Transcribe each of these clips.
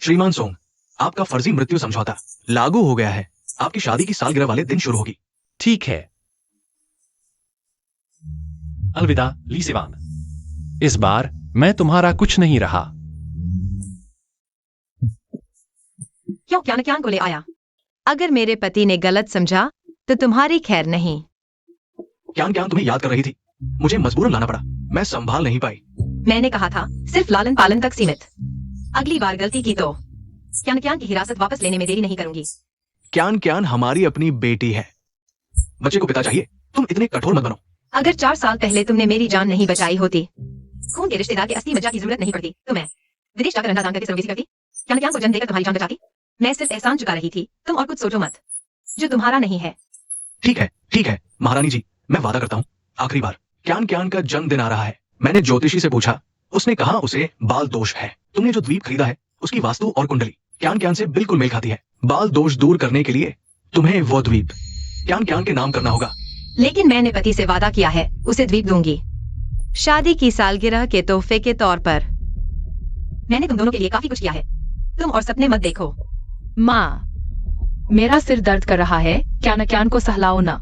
श्रीमान सोंग, आपका फर्जी मृत्यु समझौता लागू हो गया है। आपकी शादी की सालगिरह वाले दिन शुरू होगी। ठीक है। अलविदा ली सिवान। इस बार मैं तुम्हारा कुछ नहीं रहा। क्यों क्यान को ले आया? अगर मेरे पति ने गलत समझा तो तुम्हारी खैर नहीं। क्यान तुम्हें याद कर रही थी। मुझे मजबूरन लाना पड़ा। मैं संभाल नहीं पाई। मैंने कहा था सिर्फ लालन पालन तक सीमित। अगली बार गलती की तो क्यान की हिरासत वापस लेने में देरी नहीं करूंगी। क्यान हमारी अपनी बेटी है। बच्चे को पिता चाहिए। तुम इतने कठोर मत बनो। अगर 4 साल पहले तुमने मेरी जान नहीं बचाई होती, खून के रिश्तेदार के अस्थि मज्जा की जरूरत नहीं पड़ती, तो मैं विदेश जाकर अंडा दान करके सरोगेसी करती। क्यान को जन्म देकर तुम्हारी जान बचाती। मैं सिर्फ एहसान चुका रही थी। तुम और कुछ सोचो मत जो तुम्हारा नहीं है। ठीक है महारानी जी, मैं वादा करता हूँ आखिरी बार। क्यान का जन्मदिन आ रहा है। मैंने ज्योतिषी से पूछा, उसने कहा उसे बाल दोष है। तुमने जो द्वीप खरीदा है उसकी वास्तु और कुंडली क्यान से बिल्कुल मेल खाती है। बाल दोष दूर करने के लिए तुम्हें वो द्वीप क्यान के नाम करना होगा। लेकिन मैंने पति से वादा किया है, उसे द्वीप दूंगी शादी की सालगिरह के तोहफे के तौर पर। मैंने तुम दोनों के लिए काफी कुछ किया है। तुम और सपने मत देखो। माँ, मेरा सिर दर्द कर रहा है। क्यान को सहलाओ ना।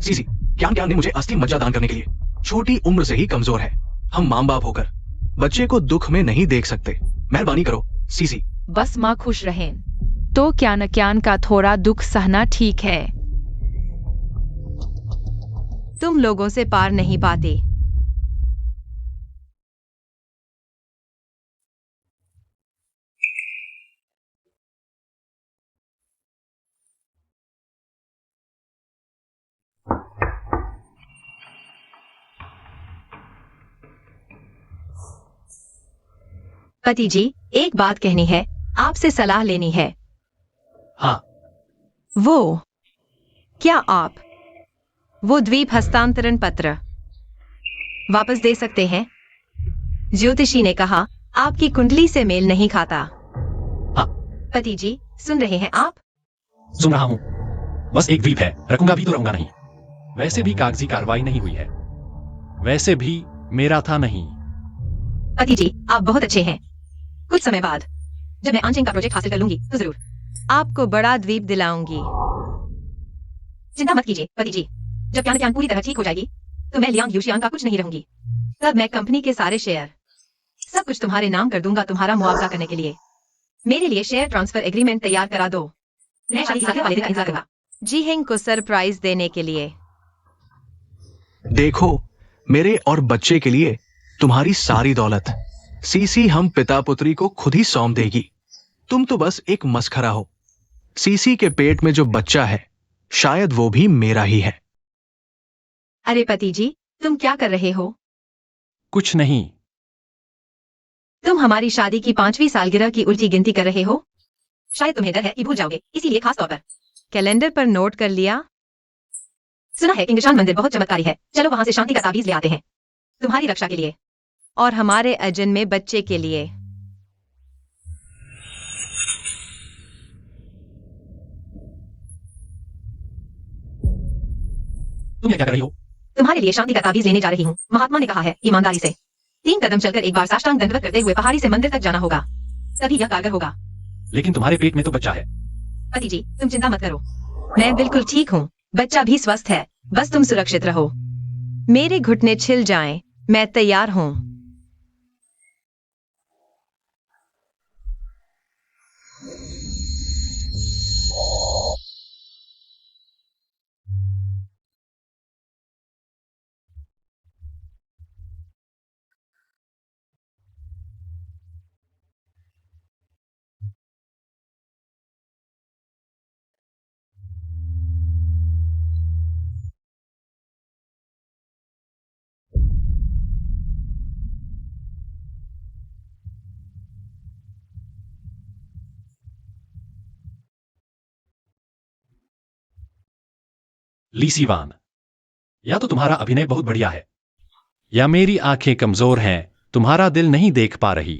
सीसी, क्यान ने मुझे अस्थि मज्जा दान करने के लिए। छोटी उम्र से ही कमजोर है। हम माँ बाप होकर बच्चे को दुख में नहीं देख सकते। मेहरबानी करो सीसी। बस माँ खुश रहें तो क्यान का थोड़ा दुख सहना ठीक है। तुम लोगों से पार नहीं पाते। पति जी, एक बात कहनी है, आपसे सलाह लेनी है। हाँ। क्या आप वो द्वीप हस्तांतरण पत्र वापस दे सकते हैं? ज्योतिषी ने कहा आपकी कुंडली से मेल नहीं खाता। हाँ। पति जी, सुन रहे हैं आप? सुन रहा हूँ। बस एक द्वीप है, रखूंगा भी तो रहूंगा नहीं। वैसे भी कागजी कार्रवाई नहीं हुई है। वैसे भी मेरा था नहीं। पति जी, आप बहुत अच्छे हैं। कुछ समय बाद जब मैं आंशिक का प्रोजेक्ट हासिल कर लूंगी तो जरूर आपको बड़ा द्वीप दिलाऊंगी। चिंता मत कीजिए पति जी। जब क्यान पूरी तरह ठीक हो जाएगी तो मैं लियांग यूशियांग का कुछ नहीं रहूंगी। तब मैं कंपनी के सारे शेयर सब कुछ तुम्हारे नाम कर दूंगा तुम्हारा मुआवजा करने के लिए। मेरे लिए शेयर ट्रांसफर एग्रीमेंट तैयार करा दो। मैं शादी वाले दिन का इंतजार करूंगा जी हिंग को सरप्राइज देने के लिए। देखो, मेरे और बच्चे के लिए तुम्हारी सारी दौलत सीसी हम पिता पुत्री को खुद ही सौंप देगी। तुम तो बस एक मस्खरा हो। सीसी के पेट में जो बच्चा है शायद वो भी मेरा ही है। अरे पति जी, तुम क्या कर रहे हो? कुछ नहीं। तुम हमारी शादी की 5वीं सालगिरह की उल्टी गिनती कर रहे हो। शायद तुम्हें डर है कि भूल जाओगे, इसीलिए खास तौर पर कैलेंडर पर नोट कर लिया। सुना है किंगशान मंदिर बहुत चमत्कारी है। चलो वहां से शांति का ताबीज ले आते हैं तुम्हारी रक्षा के लिए और हमारे अजन्मे बच्चे के लिए। तुम क्या कर रही हो? तुम्हारे लिए शांति का ताबीज लेने जा रही हूँ। महात्मा ने कहा है ईमानदारी से 3 कदम चलकर एक बार साष्टांग दंडवत करते हुए पहाड़ी से मंदिर तक जाना होगा, तभी यह कारगर होगा। लेकिन तुम्हारे पेट में तो बच्चा है। पति जी, तुम चिंता मत करो। मैं बिल्कुल ठीक हूँ। बच्चा भी स्वस्थ है। बस तुम सुरक्षित रहो। मेरे घुटने छिल जाएं, मैं तैयार हूँ। ली सिवान, या तो तुम्हारा अभिनय बहुत बढ़िया है या मेरी आंखें कमजोर हैं, तुम्हारा दिल नहीं देख पा रही।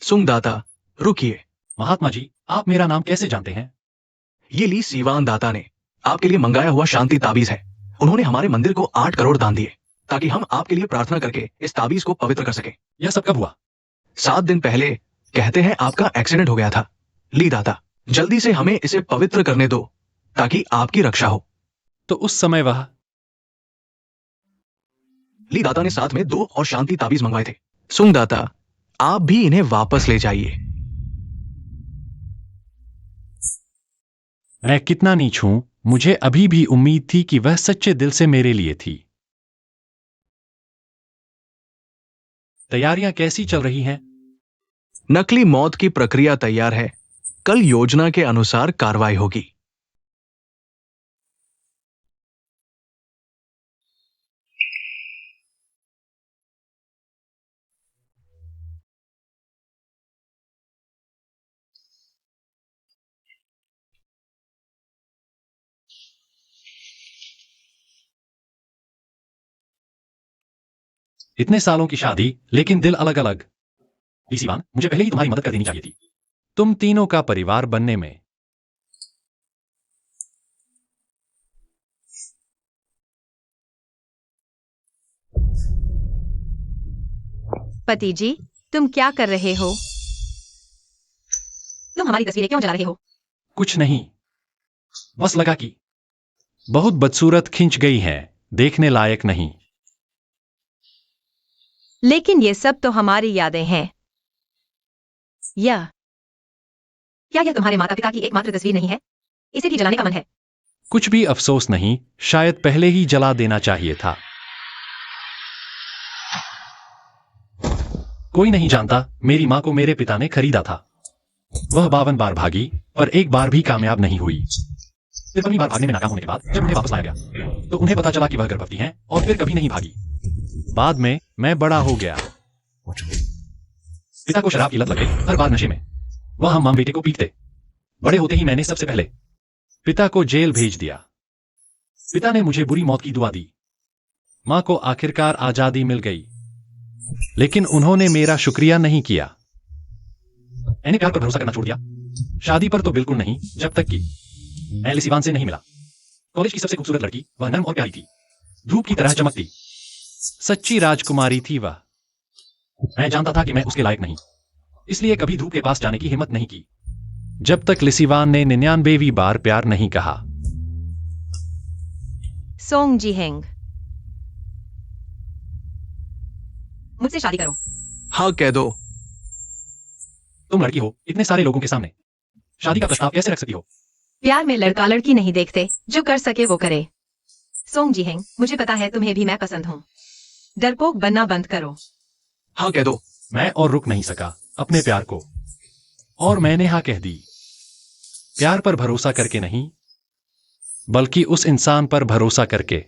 सुंग दाता, रुकिए। महात्मा जी, आप मेरा नाम कैसे जानते हैं? ये ली सीवान दाता ने आपके लिए मंगाया हुआ शांति ताबीज है। उन्होंने हमारे मंदिर को 8 करोड़ दान दिए ताकि हम आपके लिए प्रार्थना करके इस ताबीज को पवित्र कर सके। यह सब कब हुआ? 7 दिन पहले कहते हैं आपका एक्सीडेंट हो गया था। ली दाता, जल्दी से हमें इसे पवित्र करने दो ताकि आपकी रक्षा हो। तो उस समय वह ली दाता ने साथ में 2 और शांति ताबीज मंगवाए थे। सुंग दाता, आप भी इन्हें वापस ले जाइए। मैं कितना नीच हूं, मुझे अभी भी उम्मीद थी कि वह सच्चे दिल से मेरे लिए थी। तैयारियां कैसी चल रही हैं? नकली मौत की प्रक्रिया तैयार है। कल योजना के अनुसार कार्रवाई होगी। इतने सालों की शादी, लेकिन दिल अलग अलग। लीसीवान, मुझे पहले ही तुम्हारी मदद कर देनी चाहिए थी। तुम तीनों का परिवार बनने में। पति जी, तुम क्या कर रहे हो? तुम हमारी तस्वीरें क्यों जला रहे हो? कुछ नहीं, बस लगा कि बहुत बदसूरत खिंच गई है, देखने लायक नहीं। लेकिन ये सब तो हमारी यादें हैं। क्या यह तुम्हारे माता पिता की एकमात्र तस्वीर नहीं है? इसे भी जलाने का मन है? कुछ भी अफसोस नहीं, शायद पहले ही जला देना चाहिए था। कोई नहीं जानता, मेरी मां को मेरे पिता ने खरीदा था। वह 52 बार भागी, पर एक बार भी कामयाब नहीं हुई। 53वीं बार भागने में नाकाम होने के बाद जब उन्हें वापस लाया गया, तो उन्हें पता चला कि वह गर्भवती हैं और फिर कभी नहीं भागी। बाद में मैं बड़ा हो गया। पिता को शराब की लत लग गई, हर बार नशे में। वह हम मां बेटे को पीटते। बड़े होते ही मैंने सबसे पहले पिता को जेल भेज दिया। पिता ने मुझे बुरी मौत की दुआ दी। मां को आखिरकार आजादी मिल गई, लेकिन उन्होंने मेरा शुक्रिया नहीं किया। मैंने प्यार पर भरोसा करना छोड़ दिया, शादी पर तो बिल्कुल नहीं, जब तक कि मैं लिसीवान से नहीं मिला। कॉलेज की सबसे खूबसूरत लड़की, वह नर्म और प्यारी थी, धूप की तरह चमकती, सच्ची राजकुमारी थी वह। मैं जानता था कि मैं उसके लायक नहीं, इसलिए कभी धूप के पास जाने की हिम्मत नहीं की, जब तक लिसीवान ने 99वीं बार प्यार नहीं कहा। सोंग जिहेंग, मुझसे शादी करो। हाँ कह दो। तुम लड़की हो, इतने सारे लोगों के सामने शादी का प्रस्ताव कैसे रख सकती हो? प्यार में लड़का लड़की नहीं देखते, जो कर सके वो करे। सोंग जिहेंग, मुझे पता है तुम्हें भी मैं पसंद हूँ। डरपोक बनना बंद करो। हाँ कह दो। मैं और रुक नहीं सका अपने प्यार को, और मैंने हाँ कह दी। प्यार पर भरोसा करके नहीं, बल्कि उस इंसान पर भरोसा करके।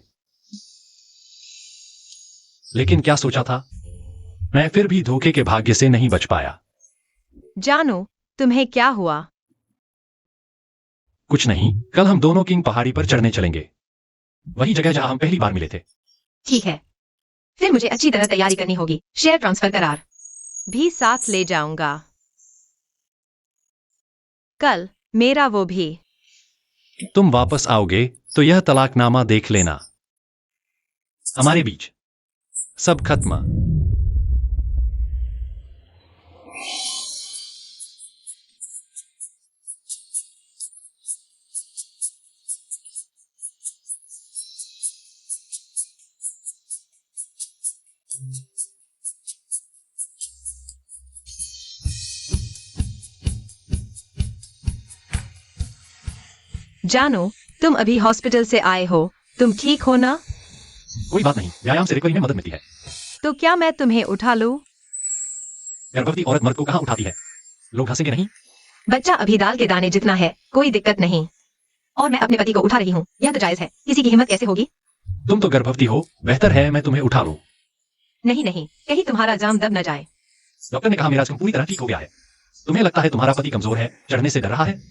लेकिन क्या सोचा था, मैं फिर भी धोखे के भाग्य से नहीं बच पाया। जानो, तुम्हें क्या हुआ? कुछ नहीं, कल हम दोनों किंग पहाड़ी पर चढ़ने चलेंगे, वही जगह जहां हम पहली बार मिले थे। ठीक है, फिर मुझे अच्छी तरह तैयारी करनी होगी। शेयर ट्रांसफर करार भी साथ ले जाऊंगा। कल मेरा वो भी। तुम वापस आओगे तो यह तलाकनामा देख लेना। हमारे बीच सब खत्म। जानो, तुम अभी हॉस्पिटल से आए हो, तुम ठीक हो ना? कोई बात नहीं, व्यायाम से रिकवरी में मदद मिलती है। तो क्या मैं तुम्हें उठा लूं? गर्भवती औरत मर्द को कहां उठाती है? लोग हंसेंगे नहीं? बच्चा अभी दाल के दाने जितना है, कोई दिक्कत नहीं। और मैं अपने पति को उठा रही हूँ, यह तो जायज है। किसी की हिम्मत कैसे होगी? तुम तो गर्भवती हो, बेहतर है मैं तुम्हें उठा लूं। नहीं नहीं, कहीं तुम्हारा जाम दब न जाए। डॉक्टर ने कहा मेरा जख्म पूरी तरह ठीक हो गया है। तुम्हें लगता है तुम्हारा पति कमजोर है, चढ़ने से डर रहा है?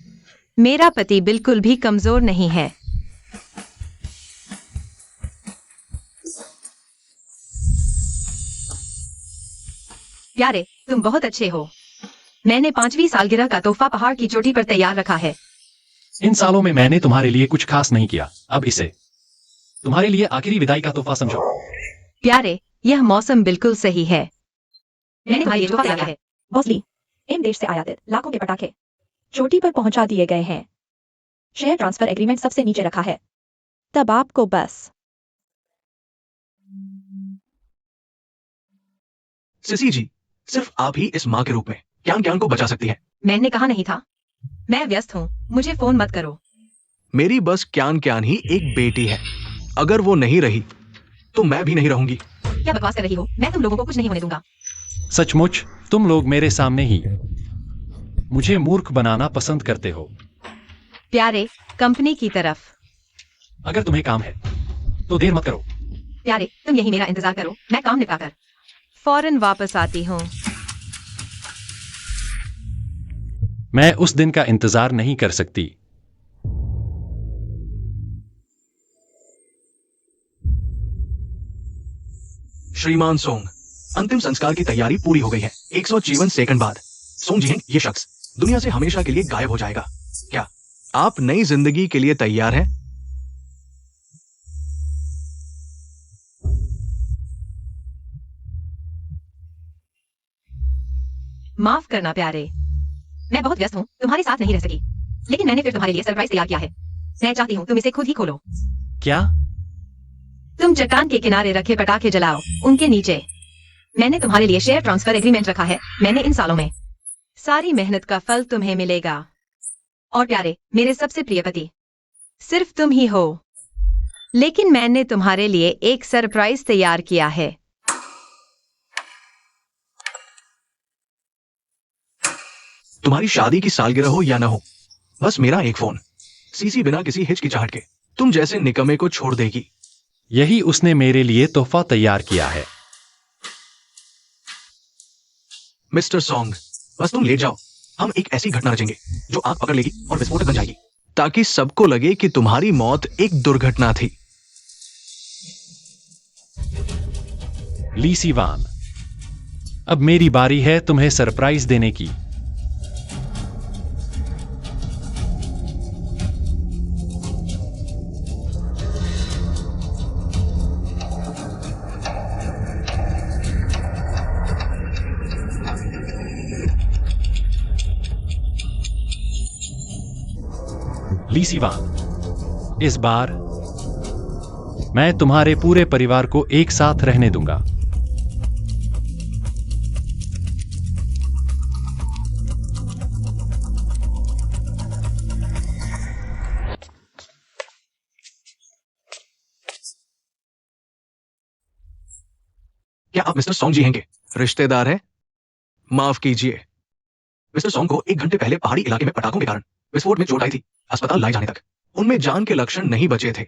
मेरा पति बिल्कुल भी कमजोर नहीं है। प्यारे, तुम बहुत अच्छे हो। मैंने 5वीं सालगिरह का तोहफा पहाड़ की चोटी पर तैयार रखा है। इन सालों में मैंने तुम्हारे लिए कुछ खास नहीं किया, अब इसे तुम्हारे लिए आखिरी विदाई का तोहफा समझो। प्यारे, यह मौसम बिल्कुल सही है। मैंने तुम्हारे लिए तोहफा तैयार किया है। बॉसली, एम देश से आयातित लाखों के पटाखे चोटी पर पहुंचा दिए गए हैं। शेयर ट्रांसफर एग्रीमेंट सबसे नीचे रखा है। तब आपको बस सिसी जी, सिर्फ आप ही इस माँ के रूप में क्यान क्यान को बचा सकती है। मैंने कहा नहीं था, मैं व्यस्त हूँ, मुझे फोन मत करो। मेरी बस क्यान क्यान ही एक बेटी है। अगर वो नहीं रही तो मैं भी नहीं रहूंगी। क्या बकवास कर रही हो? मैं तुम लोगों को कुछ नहीं होने दूंगा। सचमुच तुम लोग मेरे सामने ही मुझे मूर्ख बनाना पसंद करते हो। प्यारे, कंपनी की तरफ। अगर तुम्हें काम है तो देर मत करो। प्यारे, तुम यही मेरा इंतजार करो, मैं काम निपटा कर फौरन वापस आती हूँ। मैं उस दिन का इंतजार नहीं कर सकती। श्रीमान सोंग, अंतिम संस्कार की तैयारी पूरी हो गई है। 154 सेकंड बाद सोंग जिहेंग, ये शख्स दुनिया से हमेशा के लिए गायब हो जाएगा। क्या आप नई जिंदगी के लिए तैयार हैं? माफ करना प्यारे, मैं बहुत व्यस्त हूँ, तुम्हारे साथ नहीं रह सकी। लेकिन मैंने फिर तुम्हारे लिए सरप्राइज तैयार किया है। मैं चाहती हूँ तुम इसे खुद ही खोलो। क्या? तुम चट्टान के किनारे रखे पटाखे जलाओ, उनके नीचे। मैंने तुम्हारे लिए शेयर ट्रांसफर एग्रीमेंट रखा है। मैंने इन सालों में सारी मेहनत का फल तुम्हें मिलेगा। और प्यारे, मेरे सबसे प्रिय पति सिर्फ तुम ही हो। लेकिन मैंने तुम्हारे लिए एक सरप्राइज तैयार किया है। तुम्हारी शादी की सालगिरह हो या ना हो, बस मेरा एक फोन। सीसी बिना किसी हिचकिचाहट के तुम जैसे निकम्मे को छोड़ देगी। यही उसने मेरे लिए तोहफा तैयार किया है। मिस्टर सॉन्ग, बस तुम ले जाओ। हम एक ऐसी घटना रचेंगे जो आग पकड़ लेगी और विस्फोटक बन जाएगी, ताकि सबको लगे कि तुम्हारी मौत एक दुर्घटना थी। ली सिवान, अब मेरी बारी है तुम्हें सरप्राइज देने की। ली सिवान, इस बार मैं तुम्हारे पूरे परिवार को एक साथ रहने दूंगा। क्या आप मिस्टर सॉन्ग जी हैं के रिश्तेदार हैं? माफ कीजिए, मिस्टर सॉन्ग को 1 घंटे पहले पहाड़ी इलाके में पटाखों के कारण विस्फोट में चोट आई थी। अस्पताल लाए जाने तक उनमें जान के लक्षण नहीं बचे थे।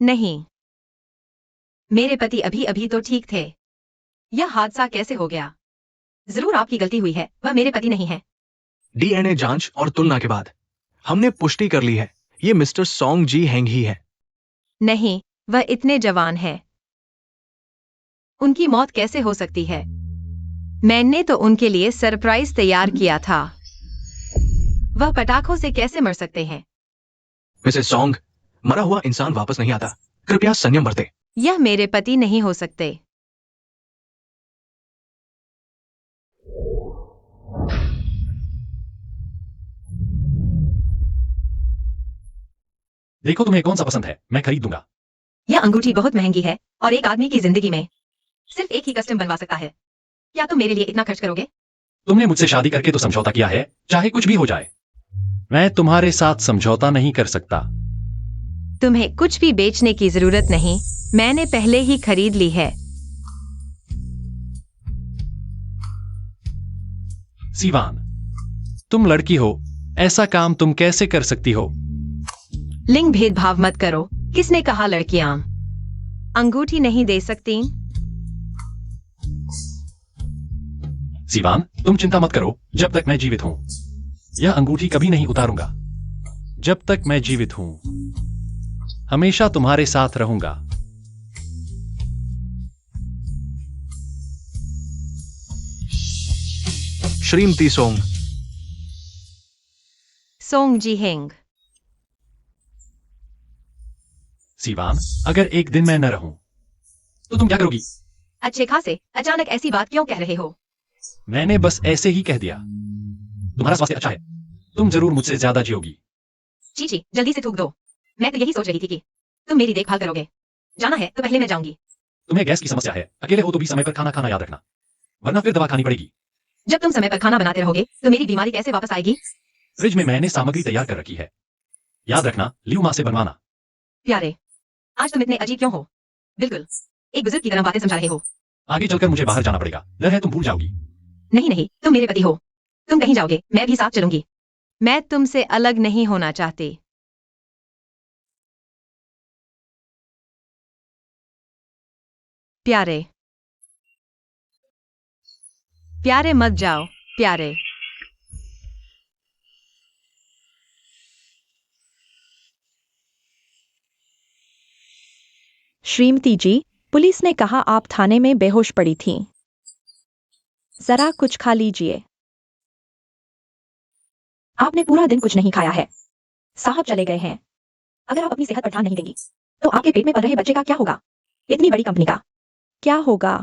नहीं, मेरे पति अभी अभी तो ठीक थे। यह हादसा कैसे हो गया? जरूर आपकी गलती हुई है, वह मेरे पति नहीं है। डीएनए जांच और तुलना के बाद हमने पुष्टि कर ली है, ये मिस्टर सॉन्ग जी हैंग ही है। नहीं, वह इतने जवान है। उनकी मौत कैसे हो सकती है? मैंने तो उनके लिए सरप्राइज तैयार किया था। वह पटाखों से कैसे मर सकते हैं? मिसेस सॉन्ग, मरा हुआ इंसान वापस नहीं आता। कृपया संयम बरतें। यह मेरे पति नहीं हो सकते। देखो तुम्हें कौन सा पसंद है, मैं खरीद दूंगा। यह अंगूठी बहुत महंगी है और एक आदमी की जिंदगी में सिर्फ एक ही कस्टम बनवा सकता है। क्या तुम मेरे लिए इतना खर्च करोगे? तुमने मुझसे शादी करके तो समझौता किया है, चाहे कुछ भी हो जाए। मैं तुम्हारे साथ समझौता नहीं कर सकता। तुम्हें कुछ भी बेचने की जरूरत नहीं, मैंने पहले ही खरीद ली है। सिवान, तुम लड़की हो, ऐसा काम तुम कैसे कर सकती हो? लिंग भेदभाव मत करो। किसने कहा लड़कियां अंगूठी नहीं दे सकती? सिवान, तुम चिंता मत करो, जब तक मैं जीवित हूं यह अंगूठी कभी नहीं उतारूंगा। जब तक मैं जीवित हूं हमेशा तुम्हारे साथ रहूंगा। श्रीमती सोंग, सोंग जी हेंग। सिवान, अगर एक दिन मैं न रहूं तो तुम क्या करोगी? अच्छे खासे अचानक ऐसी बात क्यों कह रहे हो? मैंने बस ऐसे ही कह दिया। तुम्हारा स्वास्थ्य अच्छा है, तुम जरूर मुझसे ज्यादा जियोगी। जी जल्दी से थूक दो। मैं तो यही सोच रही थी कि तुम मेरी देखभाल करोगे। जाना है तो पहले मैं जाऊंगी। तुम्हें गैस की समस्या है, अकेले हो तो भी समय पर खाना खाना याद रखना, वरना फिर दवा खानी पड़ेगी। जब तुम समय पर खाना बनाते रहोगे तो मेरी बीमारी कैसे वापस आएगी? फ्रिज में मैंने सामग्री तैयार कर रखी है, याद रखना, लियू माँ से बनवाना। प्यारे, आज तुम इतने अजीब क्यों हो? बिल्कुल एक बुजुर्ग की तरह बातें समझा रहे हो। आगे चलकर मुझे बाहर जाना पड़ेगा, डर है तुम भूल जाओगी। नहीं तुम मेरे पति हो। तुम कहीं जाओगे मैं भी साथ चलूंगी। मैं तुमसे अलग नहीं होना चाहती। प्यारे प्यारे मत जाओ प्यारे। श्रीमती जी, पुलिस ने कहा आप थाने में बेहोश पड़ी थीं। जरा कुछ खा लीजिए। आपने पूरा दिन कुछ नहीं खाया है। साहब चले गए हैं। अगर आप अपनी सेहत पर ध्यान नहीं देंगी तो आपके पेट में पल रहे बच्चे का क्या होगा? इतनी बड़ी कंपनी का क्या होगा?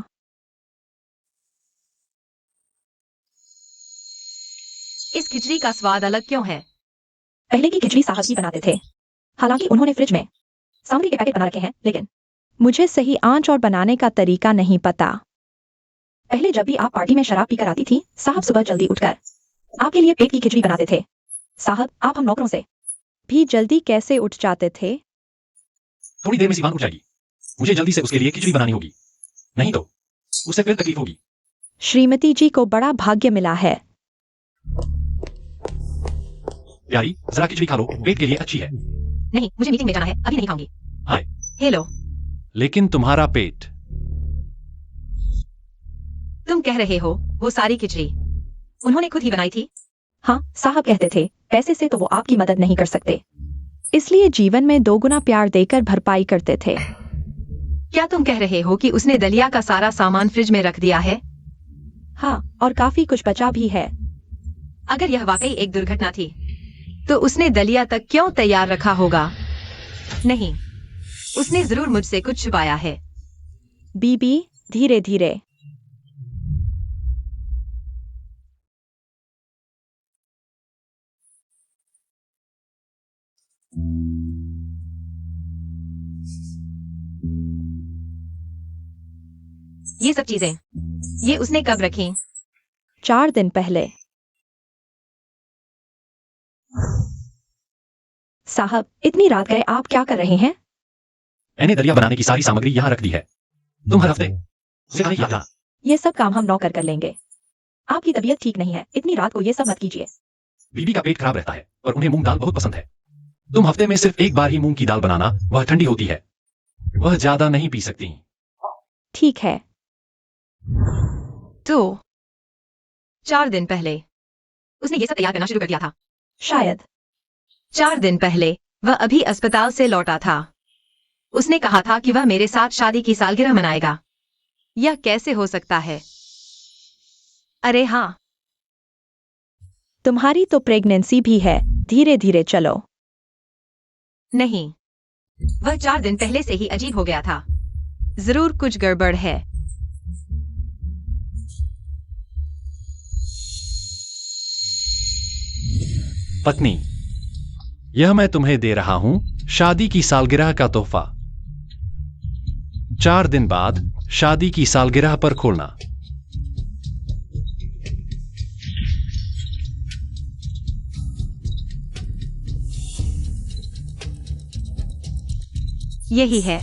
इस खिचड़ी का स्वाद अलग क्यों है? पहले की खिचड़ी साहब ही बनाते थे। हालांकि उन्होंने फ्रिज में सामग्री के पैकेट बना रखे हैं, लेकिन मुझे सही आंच और बनाने का तरीका नहीं पता। पहले जब भी आप पार्टी में शराब पीकर आती थी, साहब सुबह जल्दी उठकर आपके लिए पेट की खिचड़ी बनाते थे। साहब, आप हम नौकरों से भी जल्दी कैसे उठ जाते थे? थोड़ी देर में सिवान उठ जाएगी, मुझे जल्दी से उसके लिए खिचड़ी बनानी होगी, नहीं तो उसे फिर तकलीफ होगी। श्रीमती जी को बड़ा भाग्य मिला है। प्यारी, जरा खिचड़ी खा लो, पेट के लिए अच्छी है। नहीं, मुझे मीटिंग में जाना है, अभी नहीं खाऊंगी। हाय। हेलो, लेकिन तुम्हारा पेट। तुम कह रहे हो वो सारी खिचड़ी उन्होंने खुद ही बनाई थी? हाँ, साहब कहते थे पैसे से तो वो आपकी मदद नहीं कर सकते, इसलिए जीवन में 2 गुना प्यार देकर भरपाई करते थे। क्या तुम कह रहे हो कि उसने दलिया का सारा सामान फ्रिज में रख दिया है? हाँ, और काफी कुछ बचा भी है। अगर यह वाकई एक दुर्घटना थी तो उसने दलिया तक क्यों तैयार रखा होगा? नहीं, उसने जरूर मुझसे कुछ छुपाया है। बीबी, धीरे धीरे। ये सब चीजें ये उसने कब रखी? 4 दिन पहले। साहब, इतनी रात गए आप क्या कर रहे हैं? मैंने दलिया बनाने की सारी सामग्री यहाँ रख दी है। तुम हर हफ्ते उसे खाने किया था। ये सब काम हम नौकर कर लेंगे। आपकी तबीयत ठीक नहीं है, इतनी रात को ये सब मत कीजिए। बीबी का पेट खराब रहता है और उन्हें मूंग दाल बहुत पसंद है। तुम हफ्ते में सिर्फ एक बार ही मूंग की दाल बनाना, वह ठंडी होती है, वह ज्यादा नहीं पी सकती। ठीक है। तो 4 दिन पहले उसने ये सब तैयार करना शुरू कर दिया था। शायद 4 दिन पहले वह अभी अस्पताल से लौटा था। उसने कहा था कि वह मेरे साथ शादी की सालगिरह मनाएगा। यह कैसे हो सकता है? अरे हाँ, तुम्हारी तो प्रेगनेंसी भी है। धीरे धीरे चलो। नहीं, वह 4 दिन पहले से ही अजीब हो गया था। जरूर कुछ गड़बड़ है। पत्नी, यह मैं तुम्हें दे रहा हूं शादी की सालगिरह का तोहफा। 4 दिन बाद शादी की सालगिरह पर खोलना। यही है,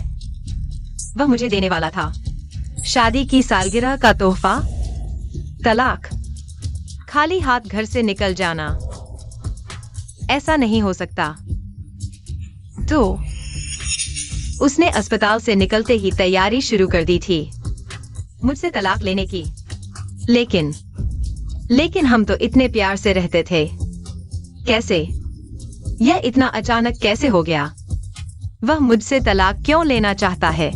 वह मुझे देने वाला था। शादी की सालगिरह का तोहफा। तलाक। खाली हाथ घर से निकल जाना। ऐसा नहीं हो सकता। तो उसने अस्पताल से निकलते ही तैयारी शुरू कर दी थी मुझसे तलाक लेने की। लेकिन हम तो इतने प्यार से रहते थे। कैसे? यह इतना अचानक कैसे हो गया? वह मुझसे तलाक क्यों लेना चाहता है?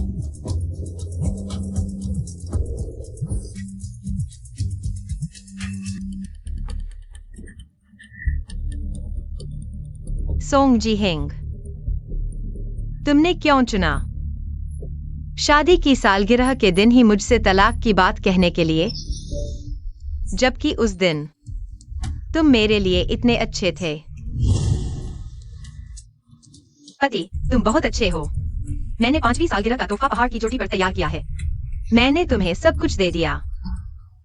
सोंग जी हेंग, तुमने क्यों चुना शादी की सालगिरह के दिन ही मुझसे तलाक की बात कहने के लिए? जबकि उस दिन तुम मेरे लिए इतने अच्छे थे। पति, तुम बहुत अच्छे हो। मैंने 5वीं सालगिरह का तोहफा पहाड़ की चोटी पर तैयार किया है। मैंने तुम्हें सब कुछ दे दिया।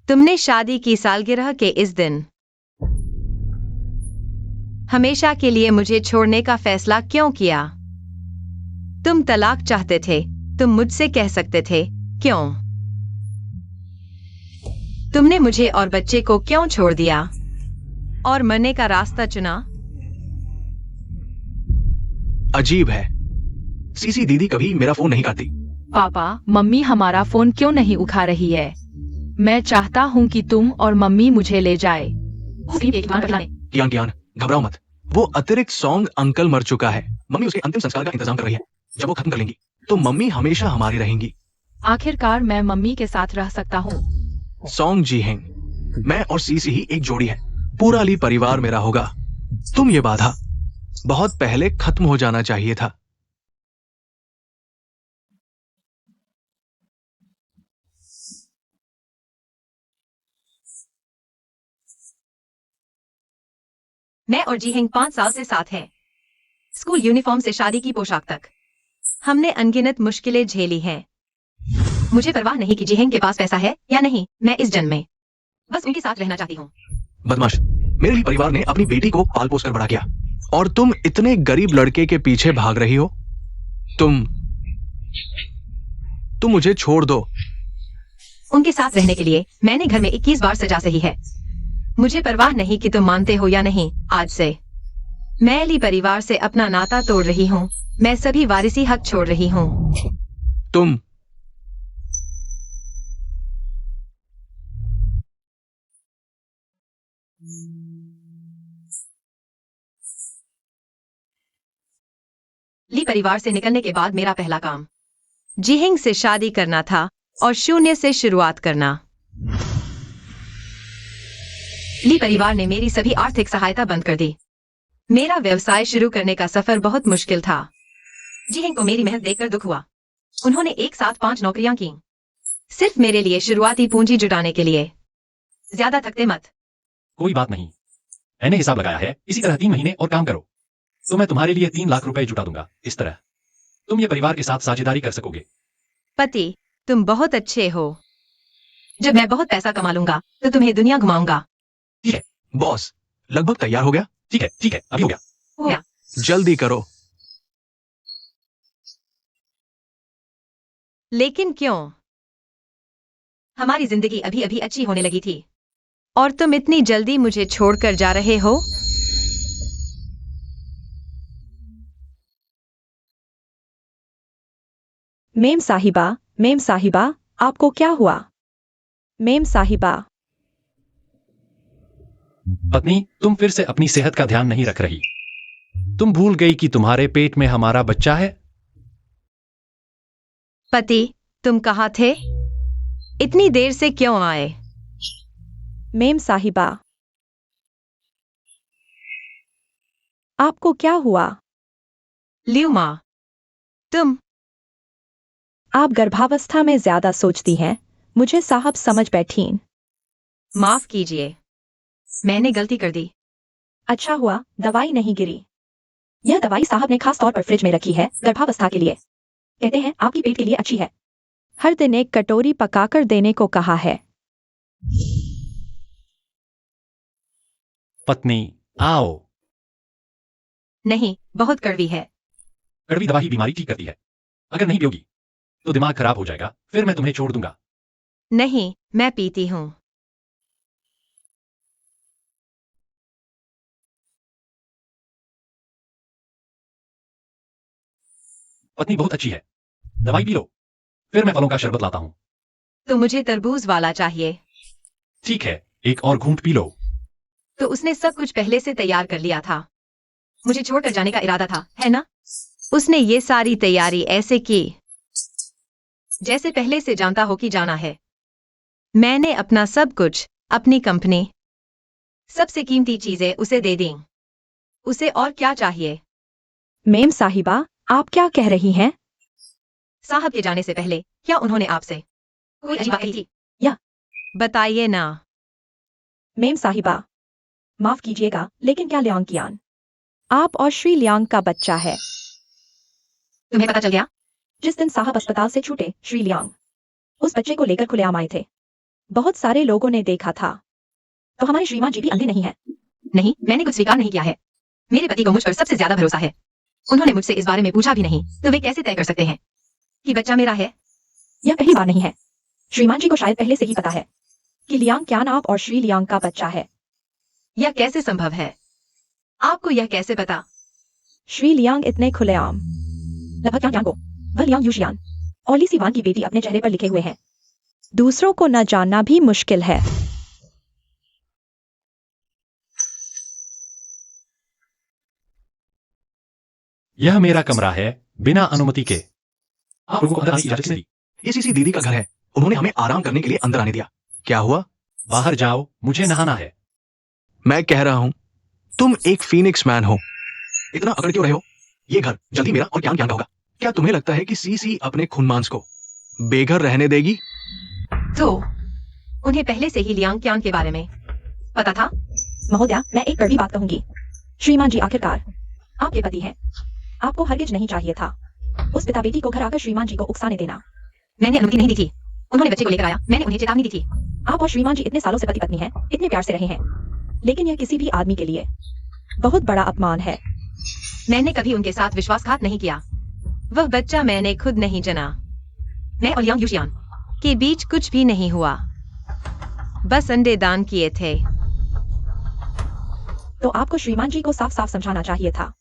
तुमने शादी की सालगिरह के इस दिन हमेशा के लिए मुझे छोड़ने का फैसला क्यों किया? तुम तलाक चाहते थे, तुम मुझसे कह सकते थे, क्यों? तुमने मुझे और बच्चे को क्यों छोड़ दिया और मरने का रास्ता चुना? अजीब है, सीसी दीदी कभी मेरा फोन नहीं काटती। पापा, मम्मी हमारा फोन क्यों नहीं उठा रही है? मैं चाहता हूँ कि तुम और मम्मी मुझे ले जाए। कियान, घबराओ मत। वो अतिरिक्त सॉन्ग अंकल मर चुका है। मम्मी उसके अंतिम संस्कार का इंतजाम कर रही है। जब वो खत्म कर लेंगी तो मम्मी हमेशा हमारी रहेंगी। आखिरकार मैं मम्मी के साथ रह सकता हूँ। सॉन्ग जी हैं, मैं और सीसी ही एक जोड़ी है। पूरा ली परिवार मेरा होगा। तुम ये बाधा बहुत पहले खत्म हो जाना चाहिए था। मैं और जीहेंग 5 साल से साथ हैं। स्कूल यूनिफॉर्म से शादी की पोशाक तक हमने अनगिनत मुश्किलें झेली हैं। मुझे परवाह नहीं कि जीहेंग के पास पैसा है या नहीं। मैं इस जन्म में बस उनके साथ रहना चाहती हूँ। बदमाश, मेरे लिए परिवार ने अपनी बेटी को पाल पोस कर बड़ा किया और तुम इतने गरीब लड़के के पीछे भाग रही हो। तुम मुझे छोड़ दो। उनके साथ रहने के लिए मैंने घर में 21 बार सजा सही है। मुझे परवाह नहीं कि तुम मानते हो या नहीं। आज से मैं ली परिवार से अपना नाता तोड़ रही हूँ। मैं सभी वारिसी हक छोड़ रही हूँ। तुम ली परिवार से निकलने के बाद मेरा पहला काम जीहिंग से शादी करना था और शून्य से शुरुआत करना। ली परिवार ने मेरी सभी आर्थिक सहायता बंद कर दी। मेरा व्यवसाय शुरू करने का सफर बहुत मुश्किल था। जीहिंग को मेरी मेहनत देखकर दुख हुआ। उन्होंने एक साथ 5 नौकरियां की, सिर्फ मेरे लिए शुरुआती पूंजी जुटाने के लिए। ज्यादा थकते मत। कोई बात नहीं, मैंने हिसाब लगाया है। इसी तरह 3 महीने और काम करो तो मैं तुम्हारे लिए 3 लाख रुपए जुटा दूंगा। इस तरह तुम ये परिवार के साथ साझेदारी कर सकोगे। पति, तुम बहुत अच्छे हो। जब मैं बहुत पैसा कमा लूंगा तो तुम्हें दुनिया घुमाऊंगा। बॉस, लगभग तैयार हो गया। ठीक है, अभी हो गया। हो गया। जल्दी करो। लेकिन क्यों? हमारी जिंदगी अभी अभी अच्छी होने लगी थी और तुम इतनी जल्दी मुझे छोड़कर जा रहे हो। मेम साहिबा, आपको क्या हुआ? मेम साहिबा, पत्नी, तुम फिर से अपनी सेहत का ध्यान नहीं रख रही। तुम भूल गई कि तुम्हारे पेट में हमारा बच्चा है। पति, तुम कहाँ थे? इतनी देर से क्यों आए? मेम साहिबा, आपको क्या हुआ? लियू माँ, तुम आप गर्भावस्था में ज्यादा सोचती हैं। मुझे साहब समझ बैठीं। माफ कीजिए, मैंने गलती कर दी। अच्छा हुआ दवाई नहीं गिरी। यह दवाई साहब ने खास तौर पर फ्रिज में रखी है, गर्भावस्था के लिए। कहते हैं आपकी पेट के लिए अच्छी है। हर दिन एक कटोरी पकाकर देने को कहा है। पत्नी, आओ। नहीं, बहुत कड़वी है। कड़वी दवा ही बीमारी ठीक करती है। अगर नहीं पियोगी तो दिमाग खराब हो जाएगा, फिर मैं तुम्हें छोड़ दूंगा। नहीं, मैं पीती हूँ। पत्नी बहुत अच्छी है, दवाई पी लो, फिर मैं फलों का शरबत लाता हूँ। तो मुझे तरबूज वाला चाहिए। ठीक है, एक और घूंट पी लो। तो उसने सब कुछ पहले से तैयार कर लिया था। मुझे छोड़कर जाने का इरादा था, है ना? उसने ये सारी तैयारी ऐसे की जैसे पहले से जानता हो कि जाना है। मैंने अपना सब कुछ, अपनी कंपनी, सबसे कीमती चीजें उसे दे दी। उसे और क्या चाहिए? मेम साहिबा, आप क्या कह रही हैं? साहब के जाने से पहले क्या उन्होंने आपसे कोई अजीब बात कही थी? या बताइए ना। मेम साहिबा, माफ कीजिएगा, लेकिन क्या लियांग कियान आप और श्री लियांग का बच्चा है? तुम्हें पता चल गया? जिस दिन साहब अस्पताल से छूटे, श्री लियांग उस बच्चे को लेकर खुलेआम आए थे। बहुत सारे लोगों ने देखा था। तो हमारे श्रीमान जी भी अंधे नहीं है। नहीं, मैंने कुछ स्वीकार नहीं किया है। मेरे पति को मुझ पर सबसे ज्यादा भरोसा है। उन्होंने मुझसे इस बारे में पूछा भी नहीं, तो वे कैसे तय कर सकते हैं कि बच्चा मेरा है? यह पहली बार नहीं है। श्रीमान जी को शायद पहले से ही पता है कि लियांग क्यान आप और श्री लियांग का बच्चा है। यह कैसे संभव है? आपको यह कैसे पता? श्री लियांग इतने खुलेआम लगभग यान को वह लियांग यूशियान और ली सीवान की बेटी अपने चेहरे पर लिखे हुए हैं। दूसरों को न जानना भी मुश्किल है। यह मेरा कमरा है, बिना अनुमति के। आप लोगों को अंदर आने की इजाजत किसने दी? ये सीसी दीदी का घर है, उन्होंने हमें आराम करने के लिए अंदर आने दिया। क्या हुआ? बाहर जाओ, मुझे नहाना है। मैं कह रहा हूं, तुम एक फीनिक्स मैन हो, इतना अकड़ क्यों रहे हो? ये घर जल्दी मेरा और क्या का होगा। क्या तुम्हें लगता है कि सीसी अपने खून-मांस को बेघर रहने देगी? तो उन्हें पहले से ही लियांग क्यान के बारे में पता था? महोदया, मैं एक कड़वी बात कहूंगी। श्रीमान जी, आखिरकार आपके पति हैं। आपको हरगिज नहीं चाहिए था उस पिता बेटी को घर आकर श्रीमान जी को उकसाने देना। मैंने अनुमति नहीं दी थी। उन्होंने बच्चे को लेकर आया, मैंने उन्हें चेतावनी दी थी। आप और श्रीमान जी इतने सालों से पति पत्नी हैं, इतने प्यार से रहे हैं, लेकिन यह किसी भी आदमी के लिए बहुत बड़ा अपमान है। मैंने कभी उनके साथ विश्वासघात नहीं किया। वह बच्चा मैंने खुद नहीं जना। मैं और लियांग यूशियान के बीच कुछ भी नहीं हुआ, बस अंडे दान किए थे। तो आपको श्रीमान जी को साफ साफ समझाना चाहिए था।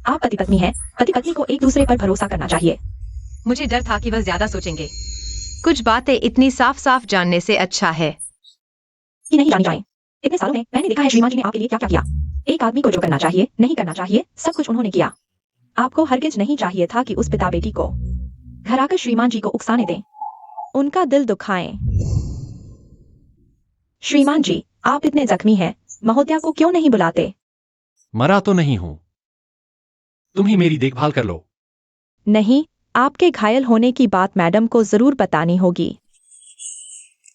आप पति पत्नी हैं, पति पत्नी को एक दूसरे पर भरोसा करना चाहिए। मुझे डर था कि वह ज्यादा सोचेंगे। कुछ बातें इतनी साफ साफ जानने से अच्छा है कि नहीं जानी जाए। इतने सालों में मैंने देखा है श्रीमान जी ने आपके लिए क्या क्या किया। एक आदमी को जो करना चाहिए, नहीं करना चाहिए, सब कुछ उन्होंने किया। आपको हरगिज नहीं चाहिए था कि उस पिता बेटी को घर आकर श्रीमान जी को उकसाने दें, उनका दिल दुखाएं। श्रीमान जी, आप इतने जख्मी हैं, महोदया को क्यों नहीं बुलाते? मरा तो नहीं हूं, तुम ही मेरी देखभाल कर लो। नहीं, आपके घायल होने की बात मैडम को जरूर बतानी होगी।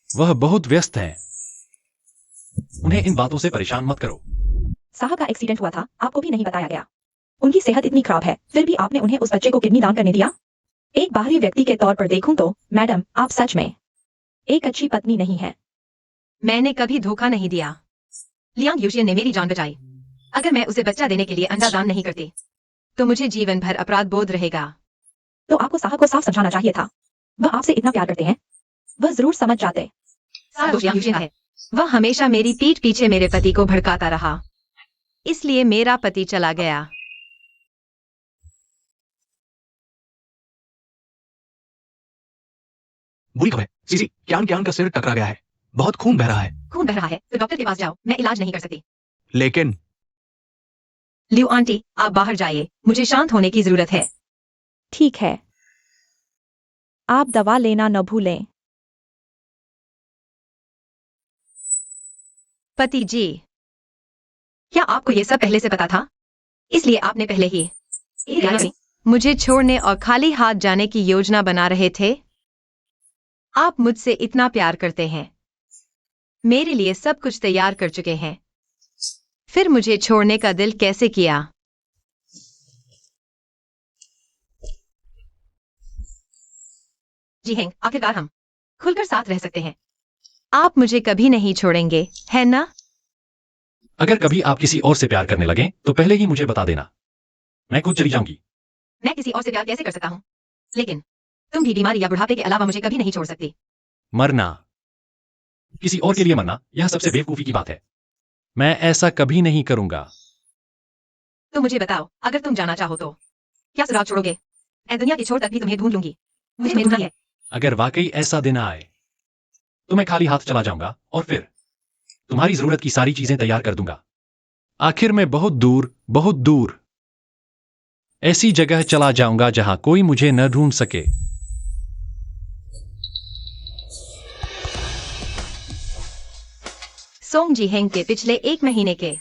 वह बहुत व्यस्त है, उन्हें इन बातों से परेशान मत करो। साहब का एक्सीडेंट हुआ था, आपको भी नहीं बताया गया। उनकी सेहत इतनी खराब है, फिर भी आपने उन्हें उस बच्चे को किडनी दान करने दिया। एक बाहरी व्यक्ति के तौर पर देखूं तो मैडम, आप सच में एक अच्छी पत्नी नहीं है। मैंने कभी धोखा नहीं दिया। लियांग यूशियन ने मेरी जान बचाई। अगर मैं उसे बच्चा देने के लिए अंडा दान नहीं करती, तो मुझे जीवन भर अपराध बोध रहेगा। तो आपको साहब को साफ समझाना चाहिए था। वह आपसे इतना प्यार करते हैं, वह जरूर समझ जाते। सारा दोष लियांग यूशियन का है। वह हमेशा मेरी पीठ पीछे मेरे पति को भड़काता रहा, इसलिए मेरा पति चला गया। बुरी खबर है, सीसी क्यान का सिर टकरा गया है, बहुत खून बह रहा है। खून बह रहा है तो डॉक्टर के पास जाओ, मैं इलाज नहीं कर सकती। लेकिन लियो आंटी, आप बाहर जाइए, मुझे शांत होने की जरूरत है। ठीक है, आप दवा लेना न भूलें। पति जी, क्या आपको यह सब पहले से पता था? इसलिए आपने पहले ही मुझे छोड़ने और खाली हाथ जाने की योजना बना रहे थे? आप मुझसे इतना प्यार करते हैं, मेरे लिए सब कुछ तैयार कर चुके हैं, फिर मुझे छोड़ने का दिल कैसे किया? जी हेंग, आखिरकार हम खुलकर साथ रह सकते हैं। आप मुझे कभी नहीं छोड़ेंगे, है ना? अगर कभी आप किसी और से प्यार करने लगे तो पहले ही मुझे बता देना, मैं खुद चली जाऊंगी। मैं किसी और से प्यार कैसे कर सकता हूँ? लेकिन तुम भी बीमारी या बुढ़ापे के अलावा मुझे कभी नहीं छोड़ सकती। मरना, किसी और के लिए मरना, यह सबसे बेवकूफी की बात है। मैं ऐसा कभी नहीं करूंगा। तो मुझे बताओ, अगर तुम जाना चाहो तो क्या सुराग छोड़ोगे? मैं दुनिया के छोर तक भी तुम्हें ढूंढ लूंगी, मुझे ढूंढना है। अगर वाकई ऐसा दिन आए तो मैं खाली हाथ चला जाऊंगा और फिर तुम्हारी जरूरत की सारी चीजें तैयार कर दूंगा। आखिर में बहुत दूर ऐसी जगह चला जाऊंगा जहां कोई मुझे न ढूंढ सके। सोंग जी हेंग के पिछले 1 महीने के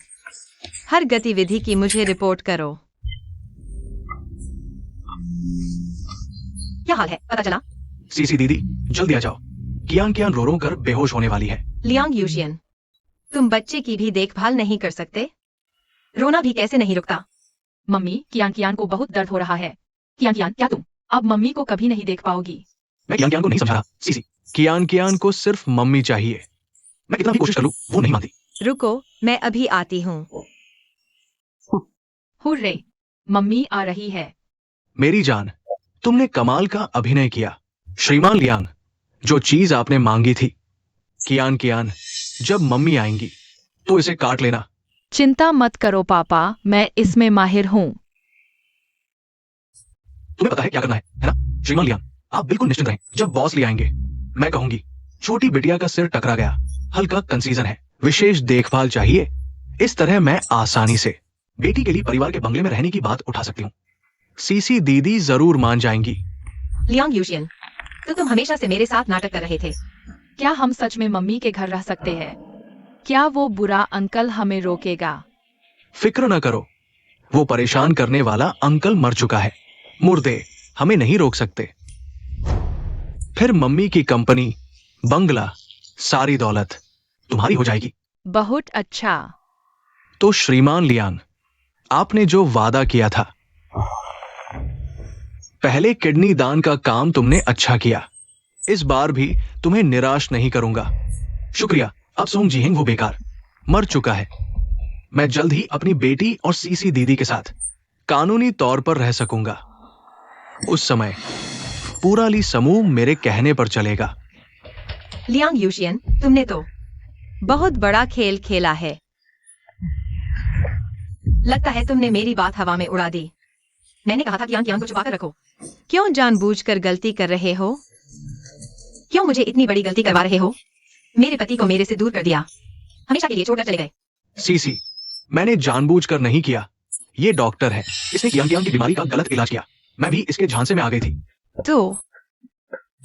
हर गतिविधि की मुझे रिपोर्ट करो। क्या हाल है, पता चला? सीसी दीदी, जल्दी आ जाओ, कियान रो रो कर बेहोश होने वाली है। लियांग यूशियन, तुम बच्चे की भी देखभाल नहीं कर सकते? रोना भी कैसे नहीं रुकता? मम्मी, कियान कियान को बहुत दर्द हो रहा है। कियान कियान, क्या तुम अब मम्मी को कभी नहीं देख पाओगी? मैं कियान कियान को नहीं समझा रहा। सीसी, कियान कियान को सिर्फ मम्मी चाहिए। मैं कितना भी कोशिश कर लूं, वो नहीं मानती। रुको, मैं अभी आती हूँ। हुर्रे, मम्मी आ रही है। मेरी जान, तुमने कमाल का अभिनय किया। श्रीमान लियांग, जो चीज आपने मांगी थी। कियान कियान, जब मम्मी आएंगी तो इसे काट लेना। चिंता मत करो पापा, मैं इसमें माहिर हूँ। तुम्हें पता है क्या करना है ना? श्रीमान लियांग, आप बिल्कुल निश्चिंत रहें। जब बॉस ले आएंगे, मैं कहूंगी छोटी बिटिया का सिर टकरा गया, हल्का कंसीजन है, विशेष देखभाल चाहिए। इस तरह मैं आसानी से बेटी के लिए परिवार के बंगले में रहने की बात उठा सकती हूँ। सीसी दीदी जरूर मान जाएंगी। लियांग यूशियन, तो तुम हमेशा से मेरे साथ नाटक कर रहे थे। क्या हम सच में मम्मी के घर रह सकते हैं? क्या वो बुरा अंकल हमें रोकेगा? फिक्र न करो, वो परेशान करने वाला अंकल मर चुका है। मुर्दे हमें नहीं रोक सकते। फिर मम्मी की कंपनी, बंगला, सारी दौलत तुम्हारी हो जाएगी। बहुत अच्छा। तो श्रीमान लियांग, आपने जो वादा किया था, पहले किडनी दान का काम तुमने अच्छा किया। इस बार भी तुम्हें निराश नहीं करूंगा। शुक्रिया। अब सोंग जीहेंग वो बेकार मर चुका है। मैं जल्द ही अपनी बेटी और सीसी दीदी के साथ कानूनी तौर पर रह सकूंगा। उस समय पूरा ली समूह मेरे कहने पर चलेगा। लियांग यूशियन, तुमने तो बहुत बड़ा खेल खेला है। लगता है तुमने मेरी बात हवा में उड़ा दी। मैंने कहा था कि यांग को छुपा कर रखो। क्यों जानबूझकर गलती कर रहे हो? क्यों मुझे इतनी बड़ी गलती करवा रहे हो? मेरे पति को मेरे से दूर कर दिया, हमेशा के लिए छोड़कर चले गए। सीसी, मैंने जानबूझकर नहीं किया। ये डॉक्टर है, इसने कियांग की बीमारी का गलत इलाज किया। मैं भी इसके झांसे में आ गई थी। तो